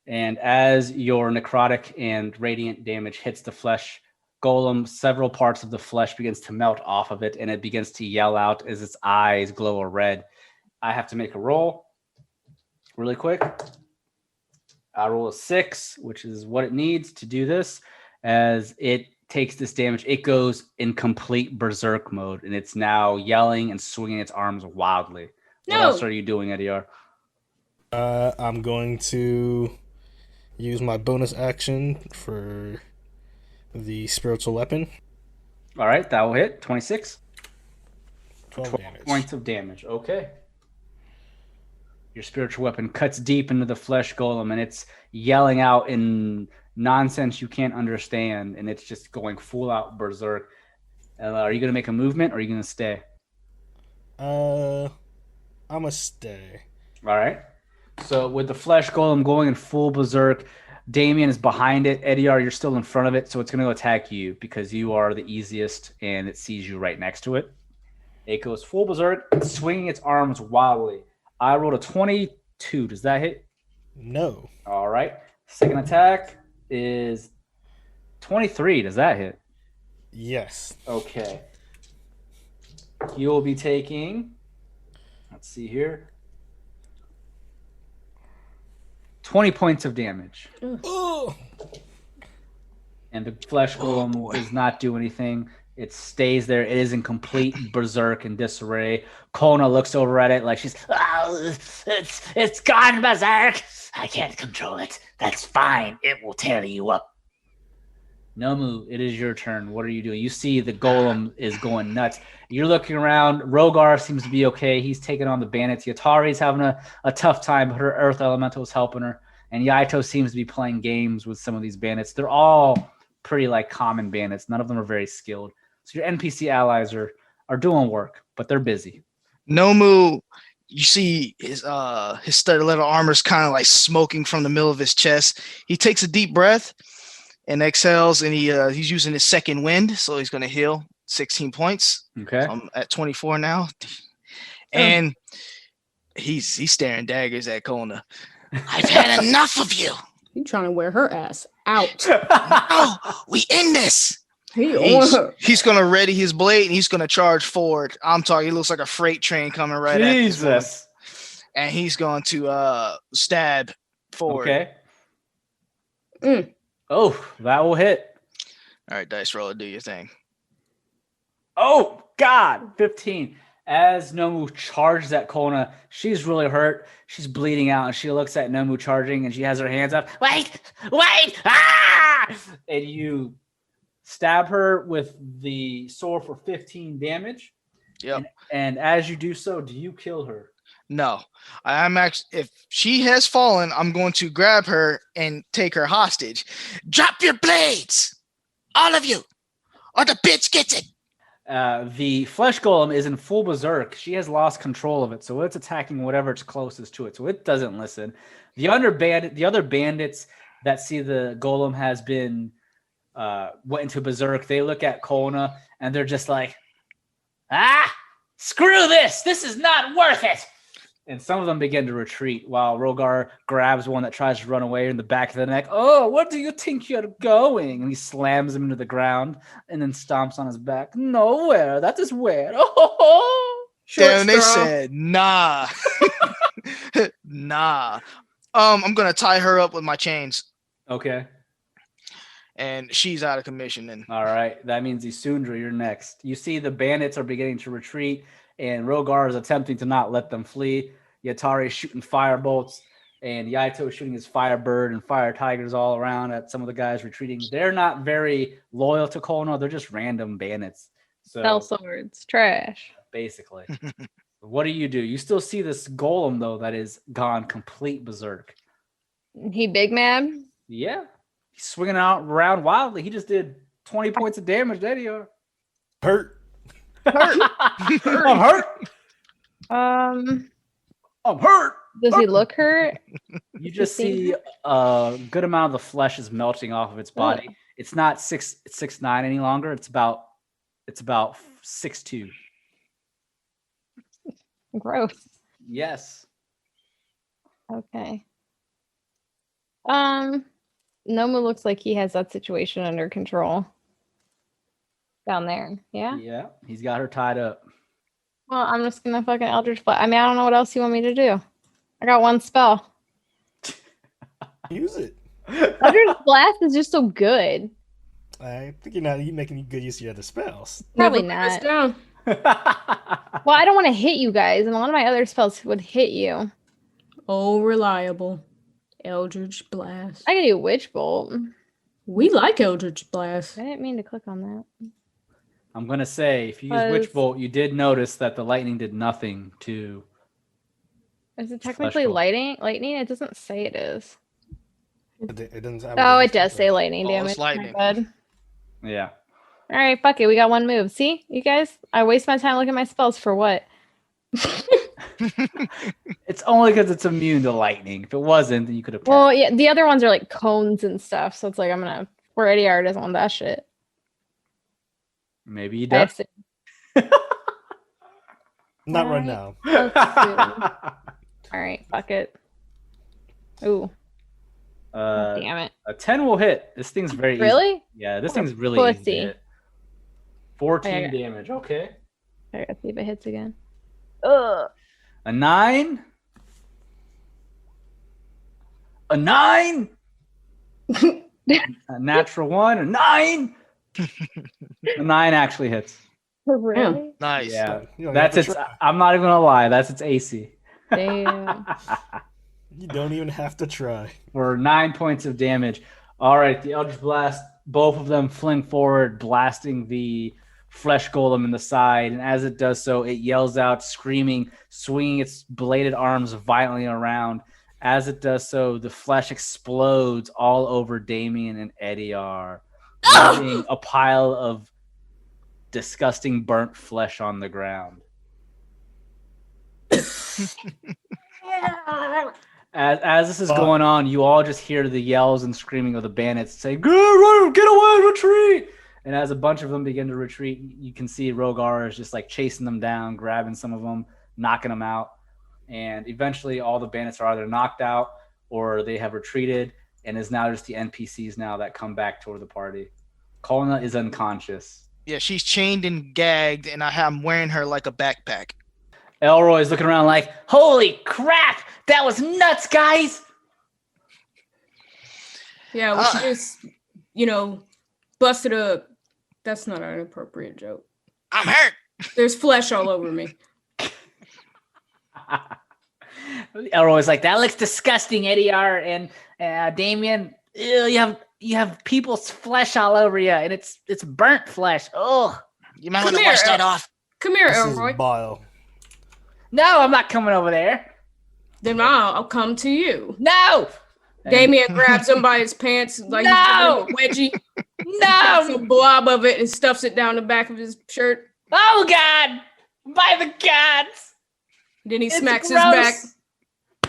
And as your necrotic and radiant damage hits the flesh golem, several parts of the flesh begins to melt off of it, and it begins to yell out as its eyes glow a red. I have to make a roll really quick. I roll a 6, which is what it needs to do this. As it takes this damage, it goes in complete berserk mode, and it's now yelling and swinging its arms wildly. What else are you doing, Ediar? I'm going to use my bonus action for the spiritual weapon. All right, that will hit. 26. 12 damage. Points of damage. Okay. Your spiritual weapon cuts deep into the flesh golem, and it's yelling out in nonsense you can't understand, and it's just going full out berserk. Are you going to make a movement, or are you going to stay? I'm a stay. All right. So with the flesh golem going in full berserk, Damien is behind it. Ediar, you're still in front of it, so it's going to attack you because you are the easiest, and it sees you right next to it. It goes full berserk, swinging its arms wildly. I rolled a 22. Does that hit? No. All right. Second attack is 23. Does that hit? Yes. Okay. You will be taking, let's see here, 20 points of damage. Oh. And the flesh golem does not do anything. It stays there. It is in complete berserk and disarray. Kona looks over at it like she's, Oh, it's gone berserk. I can't control it. That's fine. It will tear you up. Nomu, it is your turn. What are you doing? You see the golem is going nuts. You're looking around. Rogar seems to be okay. He's taking on the bandits. Yatari's having a tough time, but her earth elemental is helping her. And Yaito seems to be playing games with some of these bandits. They're all pretty like common bandits. None of them are very skilled. So your NPC allies are doing work, but they're busy. Nomu, you see his studded leather armor's kind of like smoking from the middle of his chest. He takes a deep breath and exhales, and he's using his second wind, so he's going to heal 16 points. Okay. I'm at 24 now, and he's staring daggers at Kona. I've had enough of you. You trying to wear her ass out. No, we end this. He on her. He's going to ready his blade, and he's going to charge forward. I'm talking, he looks like a freight train coming right at him. Jesus. And he's going to stab forward. Okay. Oh, that will hit. All right, dice roller, do your thing. Oh, God. 15. As Nomu charges at Kona, she's really hurt. She's bleeding out, and she looks at Nomu charging, and she has her hands up. Wait! Ah! And you stab her with the sword for 15 damage. Yep. And as you do so, do you kill her? No, I'm actually, if she has fallen, I'm going to grab her and take her hostage. Drop your blades, all of you, or the bitch gets it. The flesh golem is in full berserk. She has lost control of it, so it's attacking whatever's closest to it. So it doesn't listen. The other bandits that see the golem has been went into berserk. They look at Kona and they're just like, Screw this! This is not worth it! and some of them begin to retreat while Rogar grabs one that tries to run away in the back of the neck. Oh, where do you think you're going? And he slams him into the ground and then stomps on his back. Nowhere. That is where. Oh, Damn, they said, nah. Nah. I'm going to tie her up with my chains. okay. And she's out of commission. And All right. That means Isundra, you're next. You see the bandits are beginning to retreat, and Rogar is attempting to not let them flee. Yatari is shooting fire bolts, and Yaito is shooting his firebird and fire tigers all around at some of the guys retreating. They're not very loyal to Kono. They're just random bandits. So Spell swords, trash. basically, what do? You still see this golem, though, that is gone complete berserk. He big mad. Yeah. He's swinging out around wildly. He just did 20 points of damage to Ediar. Hurt. I'm hurt. Um, I'm hurt. does he look hurt? You just see see a good amount of the flesh is melting off of its body. It's not 6'9" any longer. It's about 6'2". Gross. Yes. Okay. Nomu looks like he has that situation under control. Down there. Yeah? Yeah. He's got her tied up. Well, I'm just gonna fucking Eldritch Blast. I mean, I don't know what else you want me to do. I got one spell. Use it. Eldritch Blast is just so good. I think you're making good use of your other spells. Probably Never let us not. down. Well, I don't want to hit you guys, and a lot of my other spells would hit you. Oh, reliable. Eldritch Blast. I could do Witch Bolt. We like Eldritch Blast. I didn't mean to click on that. I'm going to say, if you use Witch Was- Bolt, you did notice that the lightning did nothing to... Is it Flesh technically Bolt. lightning? It doesn't say it is. It doesn't have Oh, a it does say lightning Oh, damage. it's lightning. My bad. Yeah. All right, fuck it. We got one move. See, you guys? I waste my time looking at my spells for what? It's only because it's immune to lightning. If it wasn't, then you could have... Well, yeah, the other ones are like cones and stuff. So it's like, I'm going to... Where ADR doesn't want that shit. Maybe you I do. assume. Not right Alright. now. All right, fuck it. Ooh, damn it. A 10 will hit. This thing's very easy. Really? Yeah, this What a thing's really easy to pussy. hit. 14 Okay. damage. Okay. I gotta see if it hits again. Ugh. A 9. A 9. A natural 1. A 9. A 9 actually hits. Really? Nice. Yeah. You don't That's have to its. try. I'm not even gonna lie. That's its AC. Damn. You don't even have to try. For 9 points of damage. All right, the Eldritch Blast. Both of them fling forward, blasting the flesh golem in the side, and as it does so, it yells out, screaming, swinging its bladed arms violently around. As it does so, the flesh explodes all over Damien and Ediar, leaving a pile of disgusting burnt flesh on the ground. As this is going on, you all just hear the yells and screaming of the bandits saying, "Get away, retreat!" And as a bunch of them begin to retreat, you can see Rogar is just like chasing them down, grabbing some of them, knocking them out. And eventually all the bandits are either knocked out or they have retreated, and is now just the NPCs now that come back toward the party. Kolna is unconscious. Yeah, she's chained and gagged, and I'm wearing her like a backpack. Elroy's looking around like, Holy crap! That was nuts, guys! Yeah, we should just, busted up. That's not an appropriate joke. I'm hurt. There's flesh all over me. Elroy's like, that looks disgusting, Ediar and Damien. Ew, you have people's flesh all over you, and it's burnt flesh. Oh You might Come want to here, wash that off. Come here, This Elroy. is bile. no, I'm not coming over there. Then I'll come to you. No, Damien grabs him by his pants like No! he's a wedgie. no. A blob of it and stuffs it down the back of his shirt. Oh God! By the gods! Then he It's smacks gross. his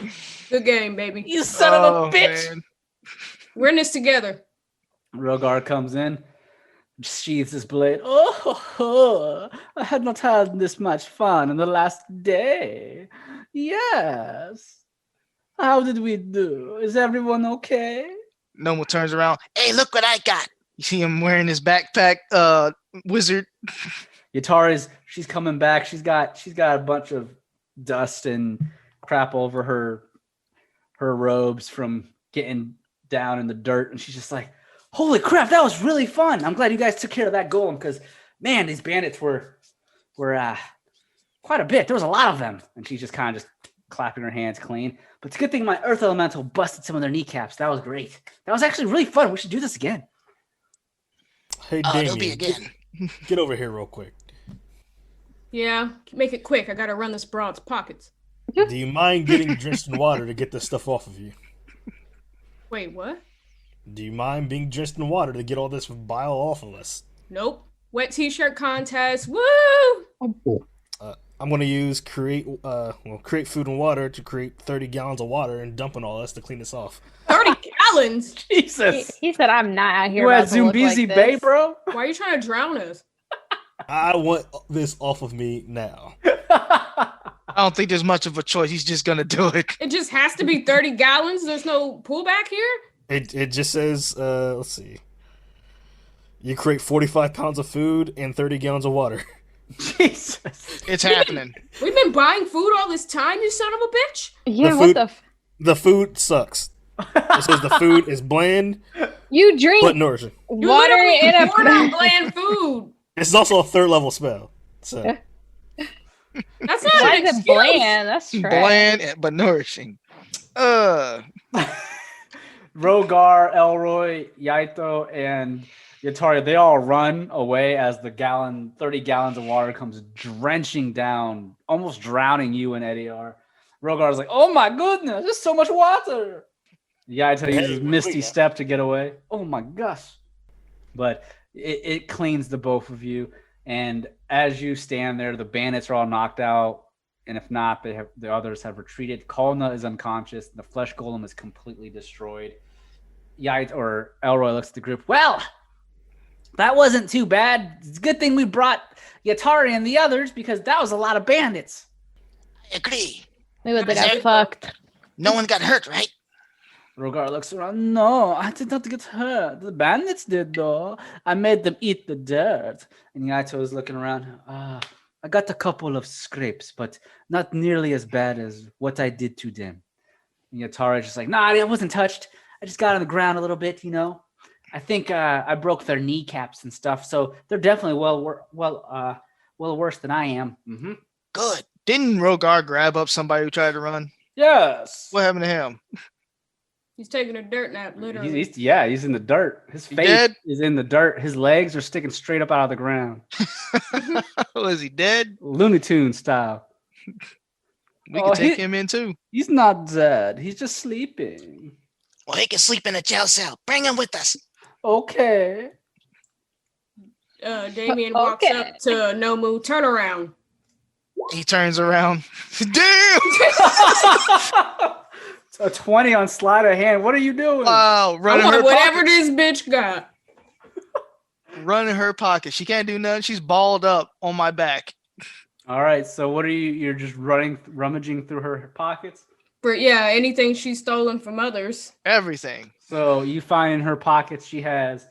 back. Good game, baby. You son of Oh, a bitch! man. We're in this together. Rogar comes in, sheathes his blade. Oh, I had not had this much fun in the last day. Yes. How did we do? Is everyone okay? Nomu turns around. Hey, look what I got. You see him wearing his backpack, wizard. She's coming back. She's got a bunch of dust and crap over her robes from getting down in the dirt, and she's just like, holy crap, that was really fun. I'm glad you guys took care of that golem, because man, these bandits were quite a bit. There was a lot of them. And she's just kind of just clapping her hands clean. But it's a good thing my earth elemental busted some of their kneecaps. That was great. That was actually really fun. We should do this again. Hey, Oh, Damien, it'll be again. get over here real quick. Yeah, make it quick. I gotta run this broad's pockets. Do you mind getting drenched in water to get this stuff off of you? Wait, what? Do you mind being drenched in water to get all this bile off of us? Nope. Wet t-shirt contest. Woo! I'm gonna use create food and water to create 30 gallons of water and dump on all us to clean this off. 30 gallons? Jesus. He said, "I'm not out here." You at about to look Zumbizi like Bay, this." bro? Why are you trying to drown us? I want this off of me now. I don't think there's much of a choice. He's just gonna do it. It just has to be 30 gallons? There's no pullback here? It just says, let's see. You create 45 pounds of food and 30 gallons of water. Jesus. It's happening. We've been buying food all this time, you son of a bitch. Yeah, The what food- the? The food sucks. It says the food is bland You drink but nourishing. You water literally in a poured out bland food. It's also a 3rd level spell. So That's not Why an is it excuse. bland? That's trash. Bland but nourishing. Rogar, Elroy, Yaito, and Yatari, they all run away as the 30 gallons of water comes drenching down, almost drowning you and Ediar. Rogar's like, oh my goodness, there's so much water. Yaito uses Misty Step to get away. Oh my gosh. But it cleans the both of you. And as you stand there, the bandits are all knocked out. And if not, the others have retreated. Kalna is unconscious. The flesh golem is completely destroyed. Elroy looks at the group. Well, that wasn't too bad. It's a good thing we brought Yatari and the others because that was a lot of bandits. I agree. Maybe they got fucked. No one got hurt, right? Rogar looks around. No, I did not get hurt. The bandits did, though. I made them eat the dirt. And Yaito is looking around. I got a couple of scrapes, but not nearly as bad as what I did to them. And Yatari is just like, nah, I wasn't touched. I just got on the ground a little bit, you know. I think I broke their kneecaps and stuff, so they're definitely well worse than I am. Mm-hmm. Good. Didn't Rogar grab up somebody who tried to run? Yes. What happened to him? He's taking a dirt nap, literally. He's in the dirt. His He face dead? is in the dirt. His legs are sticking straight up out of the ground. Was he dead? Looney Tunes style. We can take him in too. He's not dead. He's just sleeping. Well, he can sleep in a jail cell. Bring him with us. Okay. Damien walks Okay. up to Nomu. Turn around. He turns around. Damn! A 20 on sleight of hand. What are you doing? Wow, I running want her whatever pocket. this bitch got. Running her pocket. She can't do nothing. She's balled up on my back. All right. So what are you? You're just rummaging through her pockets. But yeah, anything she's stolen from others. Everything. So you find in her pockets she has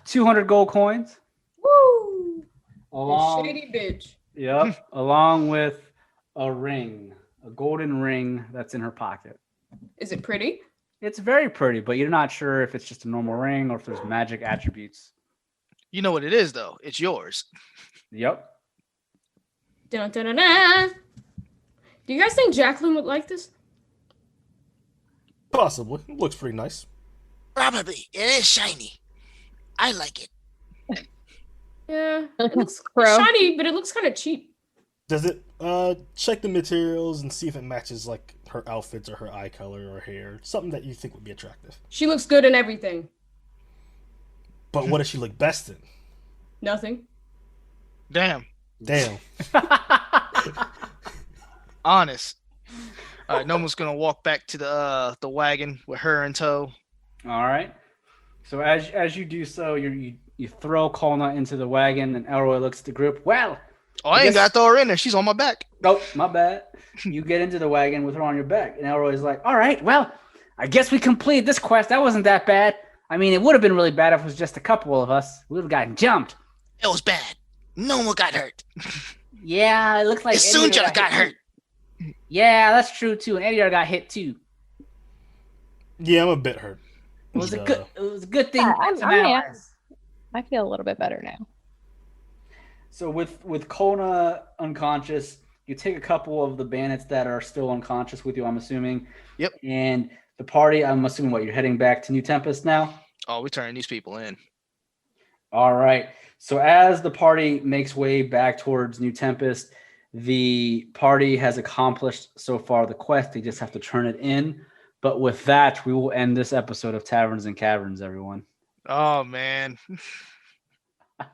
200 gold coins. Woo! Along, Shady bitch. yep, along with a ring, a golden ring that's in her pocket. Is it pretty? It's very pretty, but you're not sure if it's just a normal ring or if there's magic attributes. You know what it is, though. It's yours. Yep. Dun, dun, dun, dun. Do you guys think Jacqueline would like this? possibly. It looks pretty nice. Probably. It is shiny. I like it. Yeah, it looks Bro. shiny, but it looks kind of cheap. Does it check the materials and see if it matches like her outfits or her eye color or hair? Something that you think would be attractive. She looks good in everything. But what does she look best in? Nothing. Damn. Damn. Honest. All right, Noma's gonna walk back to the wagon with her in tow. All right. So as you do so, you throw Kolna into the wagon, and Elroy looks at the group. Well, Oh, I ain't got to throw her in there. She's on my back. oh, my bad. You get into the wagon with her on your back, and Elroy's like, "All right, well, I guess we completed this quest. That wasn't that bad. I mean, it would have been really bad if it was just a couple of us. We would have gotten jumped. It was bad. No one got hurt. Yeah, it looks like Soon Ediar got hurt. too. Yeah, that's true too. And Ediar got hit too. Yeah, I'm a bit hurt. It was a good thing. Yeah, we had some I mean, allies. I feel a little bit better now. So with Kona unconscious, you take a couple of the bandits that are still unconscious with you, I'm assuming. Yep. And the party, I'm assuming you're heading back to New Tempest now? Oh, we turning these people in. All right. So as the party makes way back towards New Tempest, the party has accomplished so far the quest. They just have to turn it in. But with that, we will end this episode of Taverns and Caverns, everyone. Oh man.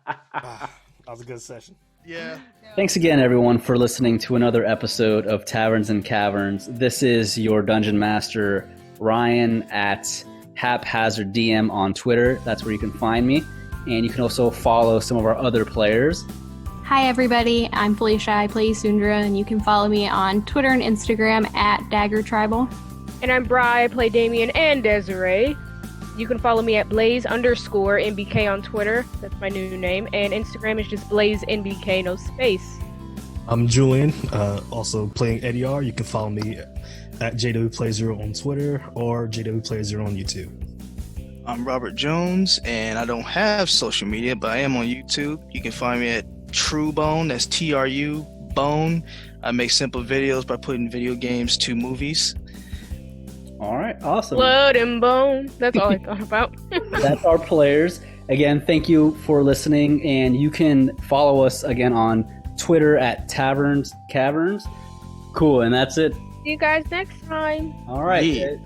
That was a good session. Yeah. Thanks again, everyone, for listening to another episode of Taverns and Caverns. This is your Dungeon Master, Ryan, at Haphazard DM on Twitter. That's where you can find me. And you can also follow some of our other players. Hi everybody, I'm Felicia. I play Sundra, and you can follow me on Twitter and Instagram at Dagger Tribal. And I'm Bri. I play Damien and Desiree. You can follow me at Blaze_NBK on Twitter. That's my new name. And Instagram is just BlazeNBK, no space. I'm Julian, also playing Eddie R. You can follow me at JWPlay0 on Twitter or JWPlay0 on YouTube. I'm Robert Jones, and I don't have social media, but I am on YouTube. You can find me at TrueBone. That's TRU Bone. I make simple videos by putting video games to movies. All right, awesome. Blood and bone. That's all I thought about. That's our players. Again, thank you for listening, and you can follow us again on Twitter at Taverns Caverns. Cool, and that's it. See you guys next time. All right. Yeah.